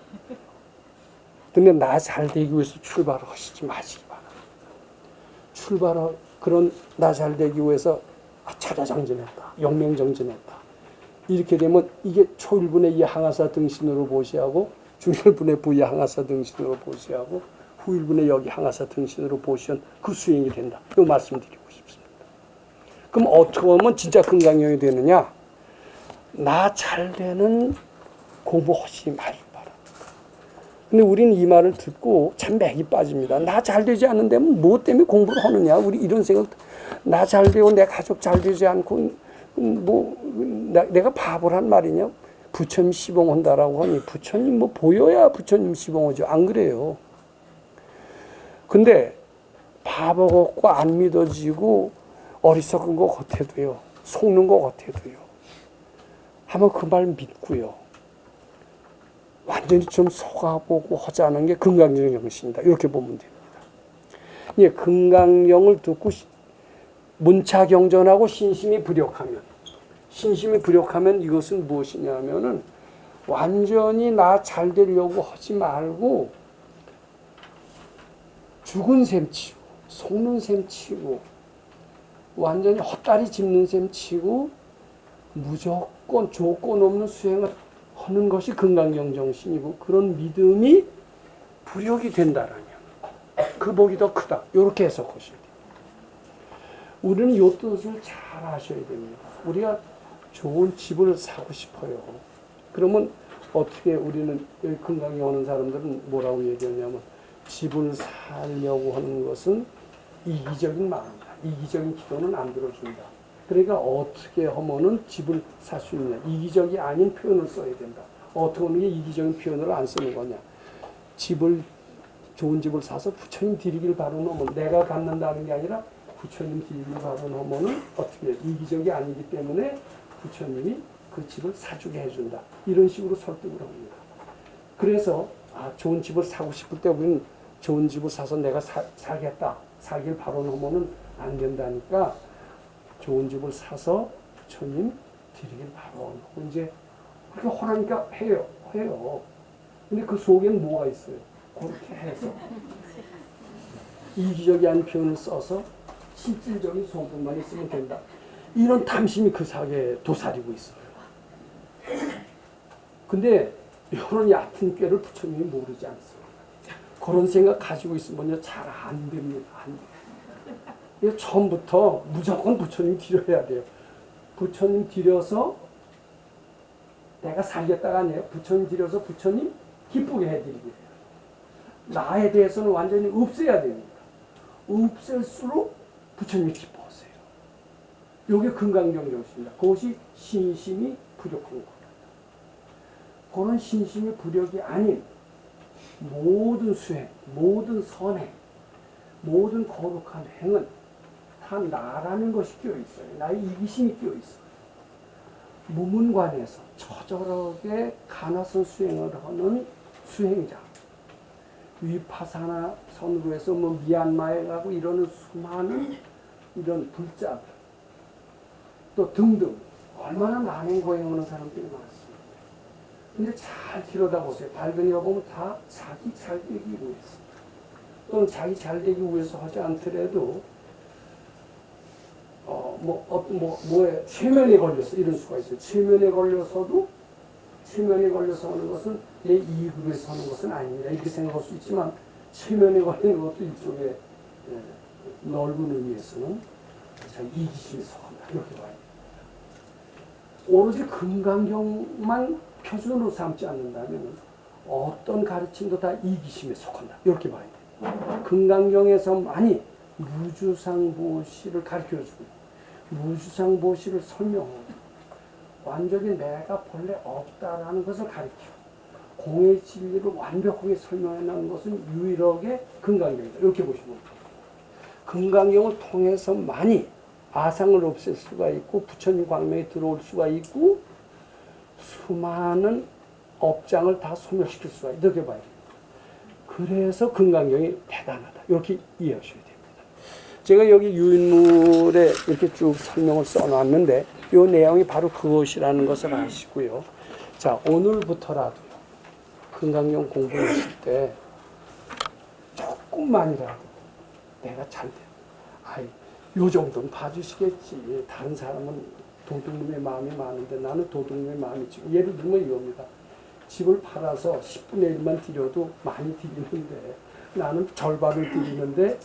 S1: 근데 나 잘 되기 위해서 출발을 하시지 마시기 바랍니다. 그런 나 잘 되기 위해서 차례정진했다. 용맹정진했다. 이렇게 되면 이게 초일분의 이 항아사 등신으로 보시하고 중일분의 부의 항아사 등신으로 보시하고 후일분의 여기 항아사 등신으로 보시면 그 수행이 된다. 이거 말씀드리고 싶습니다. 그럼 어떻게 하면 진짜 건강형이 되느냐? 나 잘 되는 공부하시지 말기 바랍니다. 근데 우리는 이 말을 듣고 참 맥이 빠집니다. 나 잘 되지 않는데 뭐 때문에 공부를 하느냐? 우리 이런 생각. 나 잘 되고 내 가족 잘 되지 않고 내가 바보란 말이냐? 부처님 시봉한다라고 하니 부처님 뭐 보여야 부처님 시봉하죠. 안 그래요. 근데 바보 같고 안 믿어지고 어리석은 것 같아도요. 속는 것 같아도요. 한번 그 말 믿고요. 완전히 좀 속아보고 하자는 게 금강경 정신이다. 이렇게 보면 됩니다. 예, 금강경을 듣고 문차경전하고 신심이 부력하면 이것은 무엇이냐면은 완전히 나 잘 되려고 하지 말고 죽은 셈 치고 속는 셈 치고 완전히 헛다리 짚는 셈 치고 무조건 조건 없는 수행을 하는 것이 금강경 정신이고 그런 믿음이 부력이 된다라면 그 복이 더 크다. 이렇게 해석하셔야 돼요. 우리는 이 뜻을 잘 아셔야 됩니다. 우리가 좋은 집을 사고 싶어요. 그러면 어떻게 우리는 여기 금강에 오는 사람들은 뭐라고 얘기하냐면 집을 살려고 하는 것은 이기적인 마음이다. 이기적인 기도는 안 들어준다. 그러니까 어떻게 하면은 집을 살 수 있냐. 이기적이 아닌 표현을 써야 된다. 어떻게 하는 게 이기적인 표현을 안 쓰는 거냐. 좋은 집을 사서 부처님 드리길 바라는 내가 갖는다는 게 아니라 부처님 드리길 바라는 어떻게 이기적이 아니기 때문에 부처님이 그 집을 사주게 해준다. 이런 식으로 설득을 합니다. 그래서 좋은 집을 사고 싶을 때 우리는 좋은 집을 사서 내가 살겠다. 살길 바라는 안 된다니까 좋은 집을 사서 부처님 드리길 바라고 이제 그렇게 허라니까 해요. 근데 그 속에는 뭐가 있어요? 그렇게 해서 이기적이 아닌 표현을 써서 실질적인 성품만 있으면 된다. 이런 탐심이 그 사회에 도사리고 있어요. 근데 이런 얕은 꾀를 부처님이 모르지 않습니다. 그런 생각 가지고 있으면 잘 안 됩니다. 안 돼요. 처음부터 무조건 부처님 드려야 돼요. 부처님 드려서 내가 살겠다가 아니에요. 부처님 드려서 부처님 기쁘게 해드리게 돼요. 나에 대해서는 완전히 없애야 됩니다. 없앨수록 부처님이 기뻐하세요. 이게 금강경 정신입니다. 그것이 신심이 부족한 겁니다. 그런 신심이 부력이 아닌 모든 수행, 모든 선행, 모든 거룩한 행은 다 나라는 것이 끼어있어요. 나의 이기심이 끼어있어요. 무문관에서 처절하게 가나선 수행을 하는 수행자, 위파사나 선으로 해서 미얀마에 가고 이러는 수많은 이런 불자들, 또 등등 얼마나 만행고행하는 사람들이 많습니다. 근데 잘 들여다보세요. 발견해 보면 다 자기 잘 되기 위해서 또는 자기 잘 되기 위해서 하지 않더라도 뭐에 최면에 걸려서 이런 수가 있어요. 최면에 걸려서 하는 것은 내 이익을 위해서 하는 것은 아닙니다. 이렇게 생각할 수 있지만 최면에 걸리는 것도 일종의 넓은 의미에서는 자기 이기심에 속한다. 이렇게 봐야 됩니다. 오로지 금강경만 표준으로 삼지 않는다면 어떤 가르침도 다 이기심에 속한다. 이렇게 봐야 돼요. 금강경에서 많이 무주상보시를 가르쳐주고 무주상보시를 설명하고 완전히 내가 본래 없다라는 것을 가르치고 공의 진리를 완벽하게 설명해놓은 것은 유일하게 금강경이다. 이렇게 보시면 돼요. 금강경을 통해서 많이 아상을 없앨 수가 있고 부처님 광명에 들어올 수가 있고 수많은 업장을 다 소멸시킬 수가 있다. 이렇게 봐야 됩니다. 그래서 금강경이 대단하다. 이렇게 이해하셔야 됩니다. 제가 여기 유인물에 이렇게 쭉 설명을 써놨는데 이 내용이 바로 그것이라는 것을 아시고요. 자, 오늘부터라도요. 금강경 공부하실 때 조금만이라도 내가 잘 돼. 요 정도는 봐주시겠지. 다른 사람은 도둑놈의 마음이 많은데 나는 도둑놈의 마음이 지금 예를 들면 이겁니다. 집을 팔아서 10분의 1만 드려도 많이 드리는데 나는 절반을 드리는데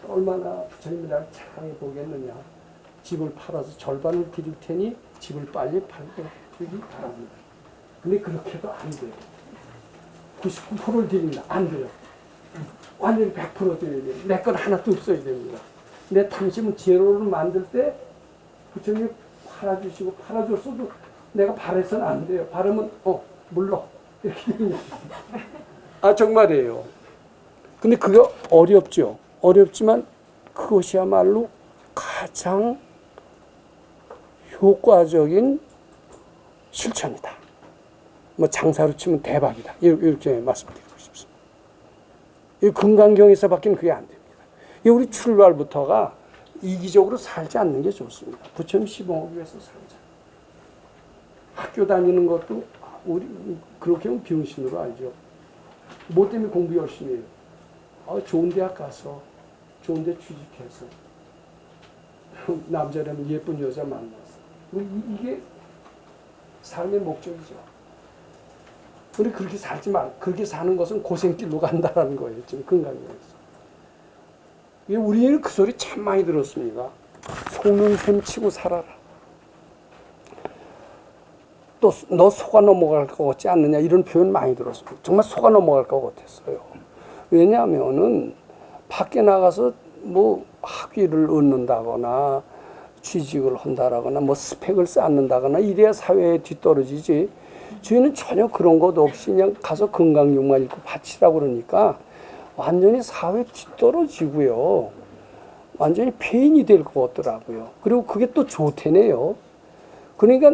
S1: 얼마나 부처님이 나를 착하게 보겠느냐. 집을 팔아서 절반을 드릴 테니 집을 빨리 팔게 해주기 바랍니다. 근데 그렇게도 안 돼요. 99%를 드립니다. 안 돼요. 완전히 100% 드려야 돼요. 내 건 하나도 없어야 됩니다. 내 탐심은 제로를 만들 때 부처님이 팔아주시고 팔아줬어도 내가 바래서는 안 돼요. 바르면 물러 이렇게 됩니다. 정말이에요. 근데 그게 어렵죠. 어렵지만 그것이야말로 가장 효과적인 실천이다. 뭐 장사로 치면 대박이다. 이렇게 말씀드리고 싶습니다. 이 금강경에서밖에는 그게 안 됩니다. 우리 출발부터가 이기적으로 살지 않는 게 좋습니다. 부처님 시봉하기 위해서 살자. 학교 다니는 것도 우리 그렇게 하면 병신으로 알죠. 뭐 때문에 공부 열심히 해요? 좋은 대학 가서 좋은 데 취직해서 남자라면 예쁜 여자 만나서 이게 삶의 목적이죠. 근데 그렇게 살지 말, 그렇게 사는 것은 고생길로 간다라는 거예요. 지금 금강경에서. 우리는 그 소리 참 많이 들었습니다. 속는 셈 치고 살아라. 또 너 속아 넘어갈 것 같지 않느냐 이런 표현 많이 들었습니다. 정말 속아 넘어갈 것 같았어요. 왜냐하면은 밖에 나가서 뭐 학위를 얻는다거나 취직을 한다거나 뭐 스펙을 쌓는다거나 이래야 사회에 뒤떨어지지. 저희는 전혀 그런 것 없이 그냥 가서 금강경만 읽고 바치라고 그러니까 완전히 사회에 뒤떨어지고요. 완전히 폐인이 될 것 같더라고요. 그리고 그게 또 좋대네요. 그러니까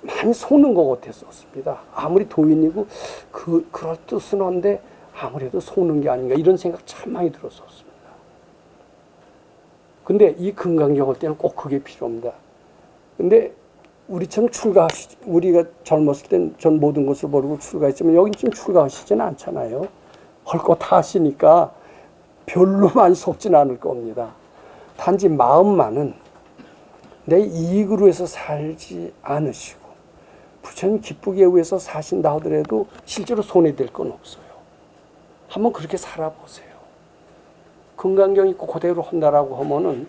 S1: 많이 속는 것 같았었습니다. 아무리 도인이고 그럴 뜻은 한데 아무래도 속는 게 아닌가 이런 생각 참 많이 들었었습니다. 근데 이 금강경 할 때는 꼭 그게 필요합니다. 근데 우리처럼 우리가 젊었을 땐 전 모든 것을 모르고 출가했지만 여긴 좀 출가하시지는 않잖아요. 할 거 다 하시니까 별로 많이 속지는 않을 겁니다. 단지 마음만은 내 이익으로 해서 살지 않으시고 부처님 기쁘게 위해서 사신다 하더라도 실제로 손해될 건 없어요. 한번 그렇게 살아보세요. 금강경 있고 그대로 한다라고 하면은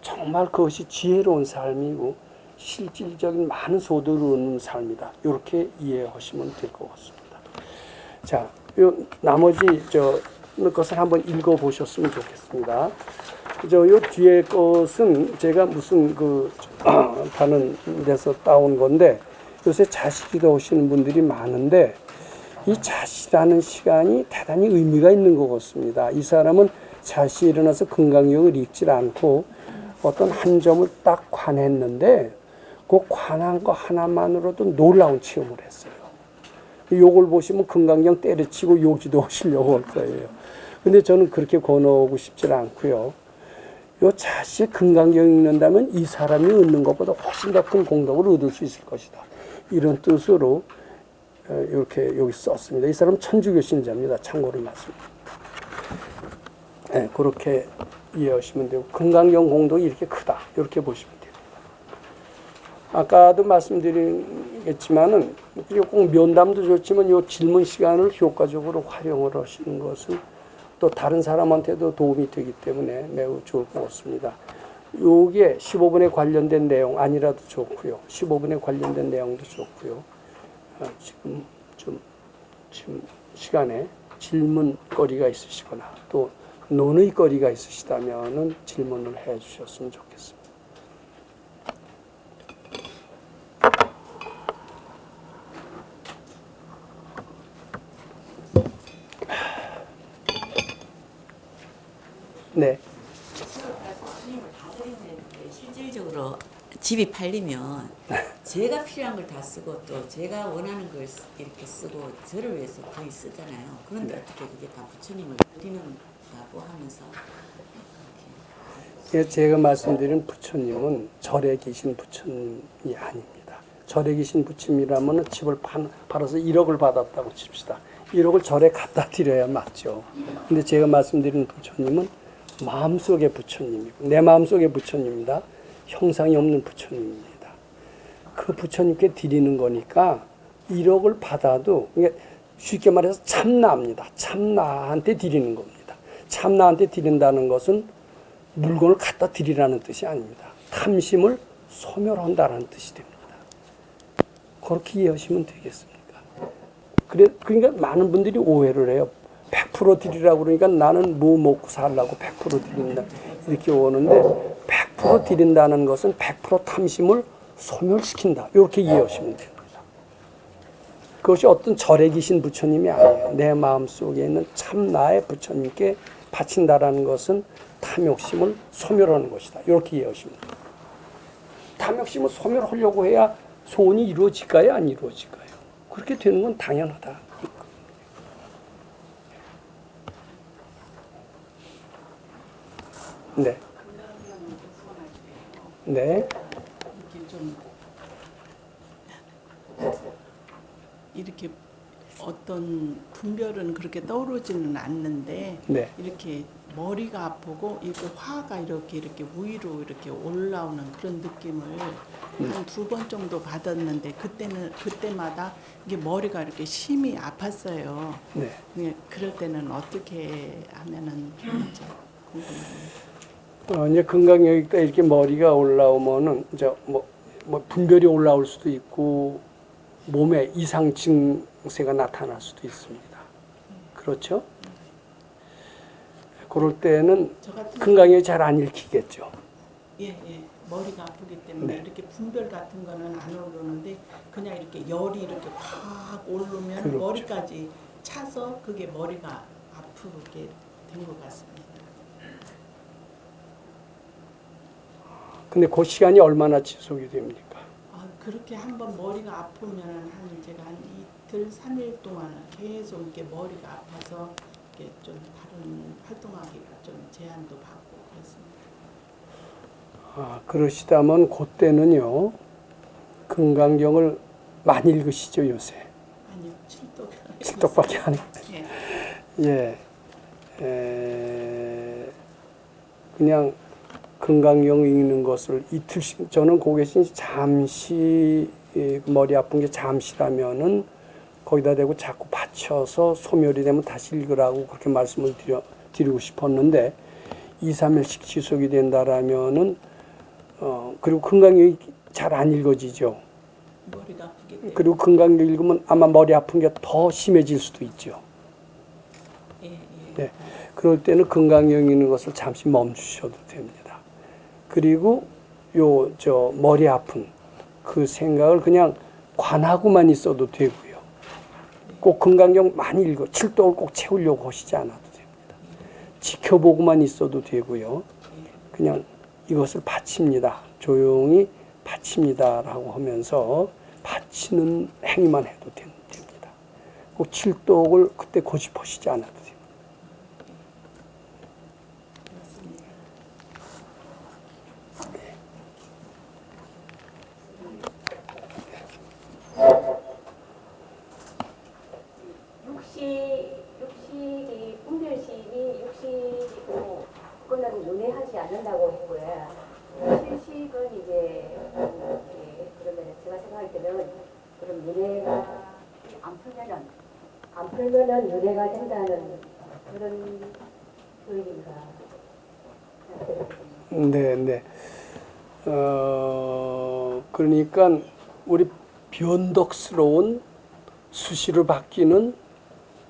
S1: 정말 그것이 지혜로운 삶이고 실질적인 많은 소득을 얻는 삶이다. 이렇게 이해하시면 될 것 같습니다. 자, 요 나머지 것을 한번 읽어보셨으면 좋겠습니다. 요 뒤에 것은 제가 무슨 다른 데서 따온 건데 요새 자식이도 오시는 분들이 많은데 이 자시라는 시간이 대단히 의미가 있는 것 같습니다. 이 사람은 자시 일어나서 금강경을 읽질 않고 어떤 한 점을 딱 관했는데 그 관한 거 하나만으로도 놀라운 체험을 했어요. 요걸 보시면 금강경 때려치고 요지도 하시려고 할 거예요. 근데 저는 그렇게 권하고 싶지 않고요. 요 자식 건강경 읽는다면 이 사람이 얻는 것보다 훨씬 더 큰 공덕을 얻을 수 있을 것이다. 이런 뜻으로 이렇게 여기 썼습니다. 이 사람은 천주교 신자입니다. 참고로 말씀드립니다. 네, 그렇게 이해하시면 되고 건강경 공덕이 이렇게 크다. 이렇게 보시면 됩니다. 아까도 말씀드리겠지만은 꼭 면담도 좋지만 이 질문 시간을 효과적으로 활용을 하시는 것은 또 다른 사람한테도 도움이 되기 때문에 매우 좋을 것 같습니다. 요게 15분에 관련된 내용 아니라도 좋고요. 15분에 관련된 내용도 좋고요. 지금 시간에 질문거리가 있으시거나 또 논의거리가 있으시다면은 질문을 해 주셨으면 좋겠습니다. 네.
S2: 실질적으로 집이 팔리면 제가 필요한 걸 다 쓰고 또 제가 원하는 걸 이렇게 쓰고 저를 위해서 거의 쓰잖아요. 그런데 어떻게 그게 다 부처님을 드리는다고 하면서
S1: 제가 말씀드린 부처님은 절에 계신 부처님이 아닙니다. 절에 계신 부처님이라면 집을 팔아서 1억을 받았다고 칩시다. 1억을 절에 갖다 드려야 맞죠. 근데 제가 말씀드린 부처님은 마음속의 부처님이고 내 마음속의 부처님입니다. 형상이 없는 부처님입니다. 그 부처님께 드리는 거니까 1억을 받아도 쉽게 말해서 참나입니다. 참나한테 드리는 겁니다. 참나한테 드린다는 것은 물건을 갖다 드리라는 뜻이 아닙니다. 탐심을 소멸한다는 뜻이 됩니다. 그렇게 이해하시면 되겠습니까? 그러니까 많은 분들이 오해를 해요. 100% 드리라고 그러니까 나는 뭐 먹고 살라고 100% 드린다 이렇게 오는데 100% 드린다는 것은 100% 탐심을 소멸시킨다 이렇게 이해하시면 됩니다. 그것이 어떤 절에 계신 부처님이 아니에요. 내 마음속에 있는 참 나의 부처님께 바친다라는 것은 탐욕심을 소멸하는 것이다 이렇게 이해하시면 됩니다. 탐욕심을 소멸하려고 해야 소원이 이루어질까요? 안 이루어질까요? 그렇게 되는 건 당연하다. 네. 네.
S3: 이렇게 어떤 분별은 그렇게 떠오르지는 않는데
S1: 네.
S3: 이렇게 머리가 아프고 이렇게 화가 이렇게 위로 이렇게 올라오는 그런 느낌을 한 2번 정도 받았는데 그때마다 이게 머리가 이렇게 심히 아팠어요.
S1: 네.
S3: 네, 그럴 때는 어떻게 하면은 좋을지 궁금해요.
S1: 이제 건강여기가 이렇게 머리가 올라오면은 이제 뭐 분별이 올라올 수도 있고 몸에 이상 증세가 나타날 수도 있습니다. 그렇죠? 그럴 때는 건강이 잘 안 읽히겠죠.
S3: 예. 머리가 아프기 때문에
S1: 네.
S3: 이렇게 분별 같은 거는 안 오르는데 그냥 이렇게 열이 이렇게 확 오르면
S1: 그렇죠.
S3: 머리까지 차서 그게 머리가 아프게 된 것 같습니다.
S1: 근데 그 시간이 얼마나 지속이 됩니까?
S3: 그렇게 한번 머리가 아프면 제가 한 이틀, 3일 동안 계속 이렇게 머리가 아파서 이렇게 좀 다른 활동하기가 좀 제한도 받고 그렇습니다.
S1: 그러시다면 그때는요 건강경을 많이 읽으시죠 요새?
S3: 아니요,
S1: 7독밖에 안 해요.
S3: 예.
S1: 그냥 건강경 읽는 것을 이틀씩 저는 거기서 잠시 머리 아픈 게 잠시라면은 거기다 대고 자꾸 받쳐서 소멸이 되면 다시 읽으라고 그렇게 말씀을 드리고 싶었는데 2, 3일씩 지속이 된다라면은 그리고 건강경이 잘 안 읽어지죠.
S3: 머리가 아프기 때문에.
S1: 그리고 건강경 읽으면 아마 머리 아픈 게 더 심해질 수도 있죠.
S3: 예.
S1: 네. 그럴 때는 건강경 읽는 것을 잠시 멈추셔도 됩니다. 그리고 머리 아픈 그 생각을 그냥 관하고만 있어도 되고요. 꼭 건강경 많이 읽어 7독을 꼭 채우려고 하시지 않아도 됩니다. 지켜보고만 있어도 되고요. 그냥 이것을 바칩니다. 조용히 바칩니다라고 하면서 바치는 행위만 해도 됩니다. 꼭 7독을 그때 고집하시지 않아도 됩니다.
S4: 그러면은 은혜가 된다는 그런 의미가.
S1: 네, 네. 그러니까 우리 변덕스러운 수시로 바뀌는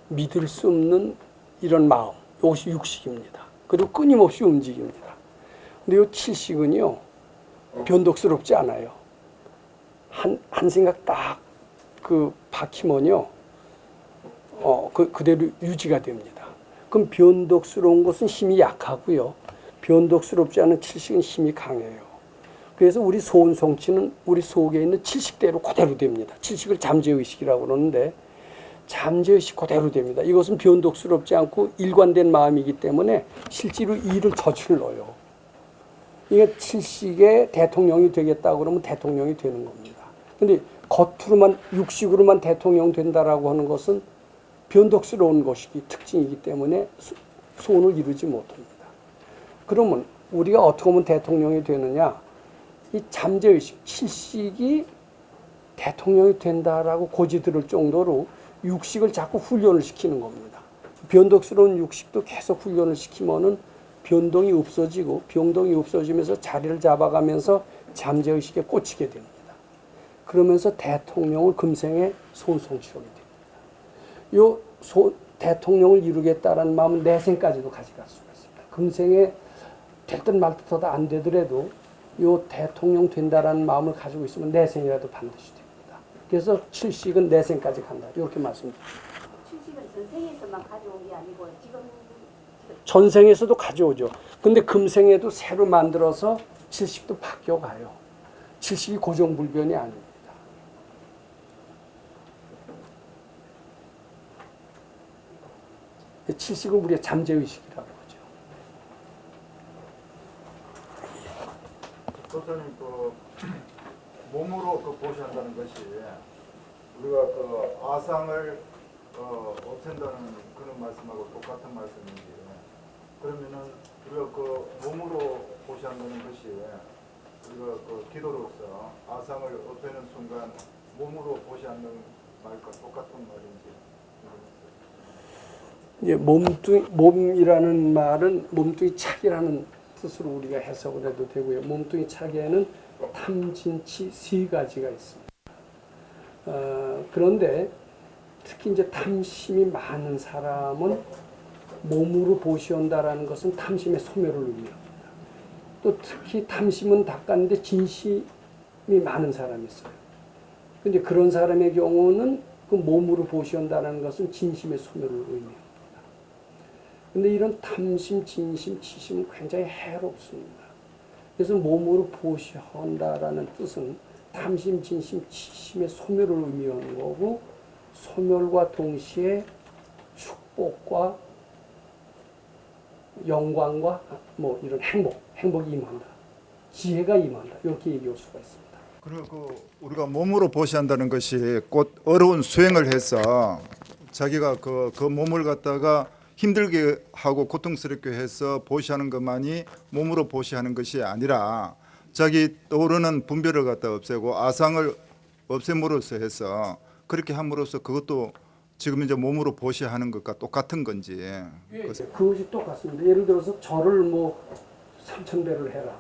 S1: 믿을 수 없는 이런 마음, 이것이 육식입니다. 그리고 끊임없이 움직입니다. 근데 이 칠식은요, 변덕스럽지 않아요. 한 생각 딱 박히면요, 그대로 유지가 됩니다. 그럼 변덕스러운 것은 힘이 약하고요. 변덕스럽지 않은 칠식은 힘이 강해요. 그래서 우리 소원성취는 우리 속에 있는 칠식대로 그대로 됩니다. 칠식을 잠재의식이라고 그러는데 잠재의식 그대로 됩니다. 이것은 변덕스럽지 않고 일관된 마음이기 때문에 실제로 일을 저질러요. 이게 칠식의 대통령이 되겠다 그러면 대통령이 되는 겁니다. 근데 겉으로만 육식으로만 대통령 된다라고 하는 것은 변덕스러운 것이기 특징이기 때문에 소원을 이루지 못합니다. 그러면 우리가 어떻게 하면 대통령이 되느냐? 이 잠재의식, 칠식이 대통령이 된다라고 고지 들을 정도로 육식을 자꾸 훈련을 시키는 겁니다. 변덕스러운 육식도 계속 훈련을 시키면은 변동이 없어지고 변동이 없어지면서 자리를 잡아가면서 잠재의식에 꽂히게 됩니다. 그러면서 대통령을 금생에 소원성취하게 됩니다. 대통령을 이루겠다라는 마음은 내생까지도 가져갈 수가 있습니다. 금생에 될 듯 말 듯 하다 안 되더라도 이 대통령 된다라는 마음을 가지고 있으면 내생이라도 반드시 됩니다. 그래서 칠식은 내생까지 간다. 이렇게 말씀드립니다.
S4: 칠식은 전생에서만 가져온 게 아니고 지금
S1: 전생에서도 가져오죠. 근데 금생에도 새로 만들어서 칠식도 바뀌어가요. 칠식이 고정불변이 아닙니다. 칠식은 우리가 잠재의식이라고 하죠.
S5: 교수님 몸으로 보시한다는 것이 우리가 아상을 없앤다는 그런 말씀하고 똑같은 말씀인지 그러면은 우리가 몸으로 보시한다는 것이 우리가 기도로서 아상을 없애는 순간 몸으로 보시하는 말과 똑같은 말인지.
S1: 이제 몸이라는 말은 몸뚱이 착이라는 뜻으로 우리가 해석을 해도 되고요. 몸뚱이 착에는 탐진치 세 가지가 있습니다. 그런데 특히 이제 탐심이 많은 사람은 몸으로 보시온다라는 것은 탐심의 소멸을 의미합니다. 또 특히 탐심은 닦았는데 진심이 많은 사람이 있어요. 근데 그런 사람의 경우는 그 몸으로 보시온다는 것은 진심의 소멸을 의미합니다. 근데 이런 탐심, 진심, 치심은 굉장히 해롭습니다. 그래서 몸으로 보시한다라는 뜻은 탐심, 진심, 치심의 소멸을 의미하는 거고 소멸과 동시에 축복과 영광과 이런 행복이 임한다. 지혜가 임한다. 이렇게 얘기할 수가 있습니다.
S5: 그리고 우리가 몸으로 보시한다는 것이 곧 어려운 수행을 해서 자기가 그 몸을 갖다가 힘들게 하고 고통스럽게 해서 보시하는 것만이 몸으로 보시하는 것이 아니라 자기 떠오르는 분별을 갖다 없애고 아상을 없앰으로써 해서 그렇게 함으로써 그것도 지금 이제 몸으로 보시하는 것과 똑같은 건지.
S1: 그것이 똑같습니다. 예를 들어서 절을 3,000배를 해라.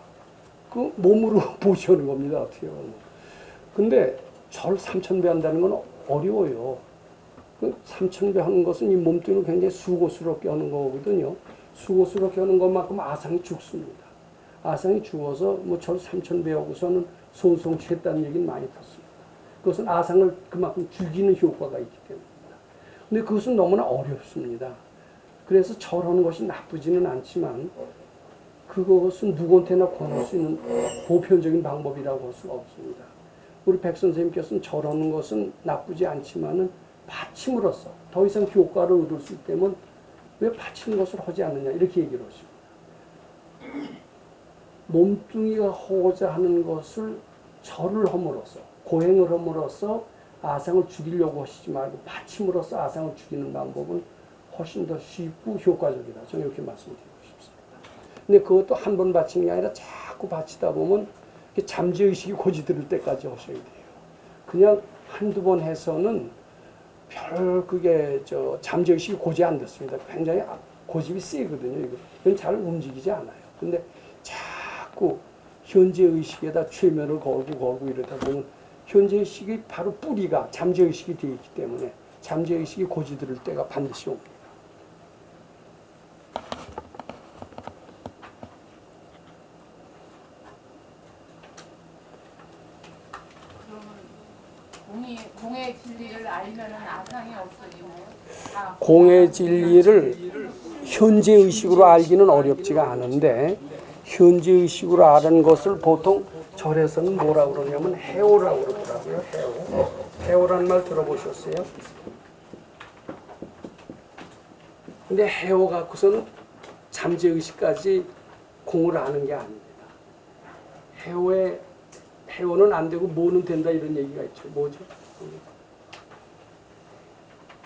S1: 그 몸으로 보시하는 겁니다. 어떻게 보면. 근데 절 3,000배 한다는 건 어려워요. 3,000배 하는 것은 이 몸뚱이를 굉장히 수고스럽게 하는 거거든요. 수고스럽게 하는 것만큼 아상이 죽습니다. 아상이 죽어서 절 3,000배 하고서는 소원성취했다는 얘기는 많이 듣습니다. 그것은 아상을 그만큼 죽이는 효과가 있기 때문입니다. 근데 그것은 너무나 어렵습니다. 그래서 절하는 것이 나쁘지는 않지만 그것은 누구한테나 권할 수 있는 보편적인 방법이라고 할 수가 없습니다. 우리 백 선생님께서는 절하는 것은 나쁘지 않지만은 받침으로써 더 이상 효과를 얻을 수 있다면 왜 바치는 것을 하지 않느냐 이렇게 얘기를 하십니다. 몸뚱이가 하고자 하는 것을 절을 함으로써 고행을 함으로써 아상을 죽이려고 하시지 말고 바침으로써 아상을 죽이는 방법은 훨씬 더 쉽고 효과적이다. 저는 이렇게 말씀드리고 싶습니다. 근데 그것도 한 번 바치는 게 아니라 자꾸 바치다 보면 잠재의식이 고지 들을 때까지 하셔야 돼요. 그냥 한두 번 해서는 별 그게 잠재의식이 고지 안 됐습니다. 굉장히 고집이 세거든요. 이건 잘 움직이지 않아요. 근데 자꾸 현재의식에다 최면을 걸고 이러다 보면 현재의식이 바로 뿌리가 잠재의식이 되어 있기 때문에 잠재의식이 고지들을 때가 반드시 옵니다.
S6: 공의 진리를 알면은 아상이 없어지나요?
S1: 공의 진리를 현재의식으로 알기는 어렵지가 않은데 현재의식으로 아는 것을 보통 절에서는 뭐라고 그러냐면 해오라고 그러더라고요. 해오. 해오라는 말 들어보셨어요? 근데 해오 갖고서는 잠재의식까지 공을 아는 게 아닙니다. 해오는 안 되고 뭐는 된다 이런 얘기가 있죠. 뭐죠?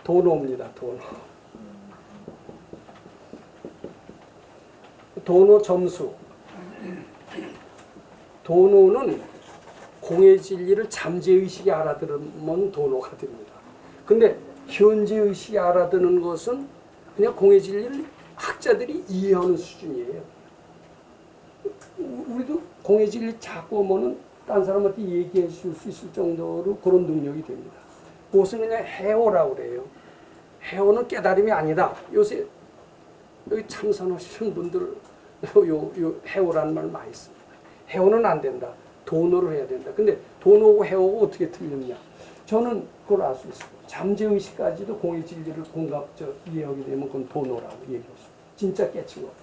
S1: 도노입니다. 도노 점수. 도노는 공의 진리를 잠재의식이 알아들으면 도노가 됩니다. 근데 현재의식이 알아듣는 것은 그냥 공의 진리를 학자들이 이해하는 수준이에요. 우리도 공의 진리 자꾸 오면은 딴 사람한테 얘기해 줄 수 있을 정도로 그런 능력이 됩니다. 그것은 그냥 해오라고 그래요. 해오는 깨달음이 아니다. 요새 여기 참선하시는 분들 요 해오라는 말 많이 씁니다. 해오는 안 된다. 도노를 해야 된다. 근데 도노고 해오고 어떻게 틀렸냐? 저는 그걸 알 수 있어요. 잠재의식까지도 공의 진리를 이해하게 되면 그건 도노라고 얘기했어요. 진짜 깨친 겁니다.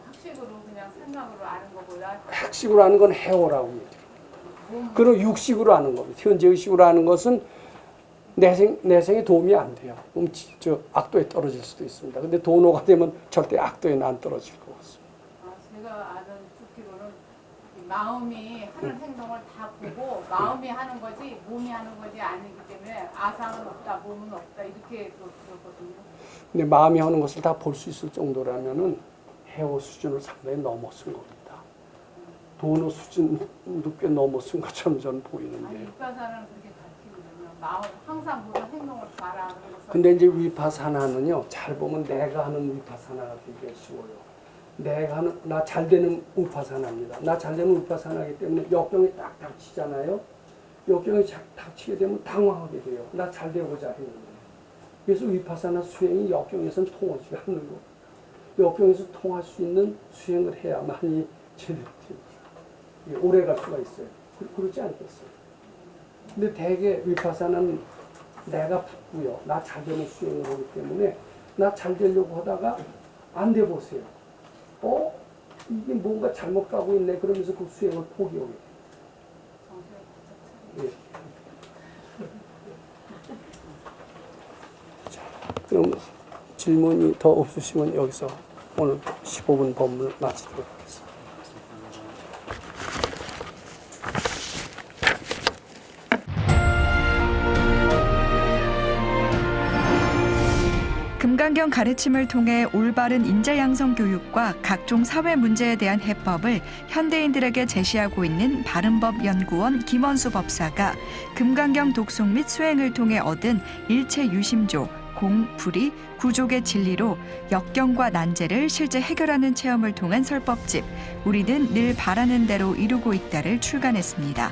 S6: 학식으로 그냥 생각으로 아는 것보다
S1: 학식으로 아는 건 해오라고 얘기해요. 그리고 육식으로 아는 겁니다. 현재의식으로 아는 것은 내생에 도움이 안 돼요. 그럼 악도에 떨어질 수도 있습니다. 근데 도노가 되면 절대 악도에는 안 떨어질 것 같습니다.
S6: 제가 아는 듣기로는 마음이 하는 행동을 다 보고 마음이 하는 거지 몸이 하는 거지 아니기 때문에 아상은 없다, 몸은 없다 이렇게 또 들었거든요.
S1: 근데 마음이 하는 것을 다 볼 수 있을 정도라면은 해오 수준을 상당히 넘어선 겁니다. 도노 수준도 꽤 넘어선 것처럼 저는
S6: 아니
S1: 보이는데요.
S6: 육가사는 그렇게 가르치거든요. 마음 항상 모든 행동을 봐라. 그래서
S1: 근데 이제 위파사나는요, 잘 보면 내가 하는 위파사나가 되게 쉬워요. 나 잘 되는 우파사나입니다. 나 잘 되는 우파사나이기 때문에 역경이 딱 닥치잖아요. 역경이 닥치게 되면 당황하게 돼요. 나 잘 되고자 했는데. 그래서 위파사나 수행이 역경에서는 통하지 않는 거. 역경에서 통할 수 있는 수행을 해야만이 제대로 됩니다. 오래 갈 수가 있어요. 그렇지 않겠어요? 근데 대개 위파사는 내가 붙고요. 나 잘 되는 수행을 하기 때문에 나 잘 되려고 하다가 안 돼 보세요. 이게 뭔가 잘못 가고 있네. 그러면서 그 수행을 포기하게 돼요. 예. 자, 그럼 질문이 더 없으시면 여기서 오늘 15분 법문을 마치도록 하겠습니다.
S7: 금강경 가르침을 통해 올바른 인재양성 교육과 각종 사회 문제에 대한 해법을 현대인들에게 제시하고 있는 바른법연구원 김원수 법사가 금강경 독송 및 수행을 통해 얻은 일체유심조, 공, 불이, 구족의 진리로 역경과 난제를 실제 해결하는 체험을 통한 설법집 우리는 늘 바라는 대로 이루고 있다를 출간했습니다.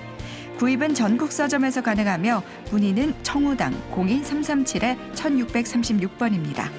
S7: 구입은 전국 서점에서 가능하며 문의는 청우당 02-337-1636번입니다.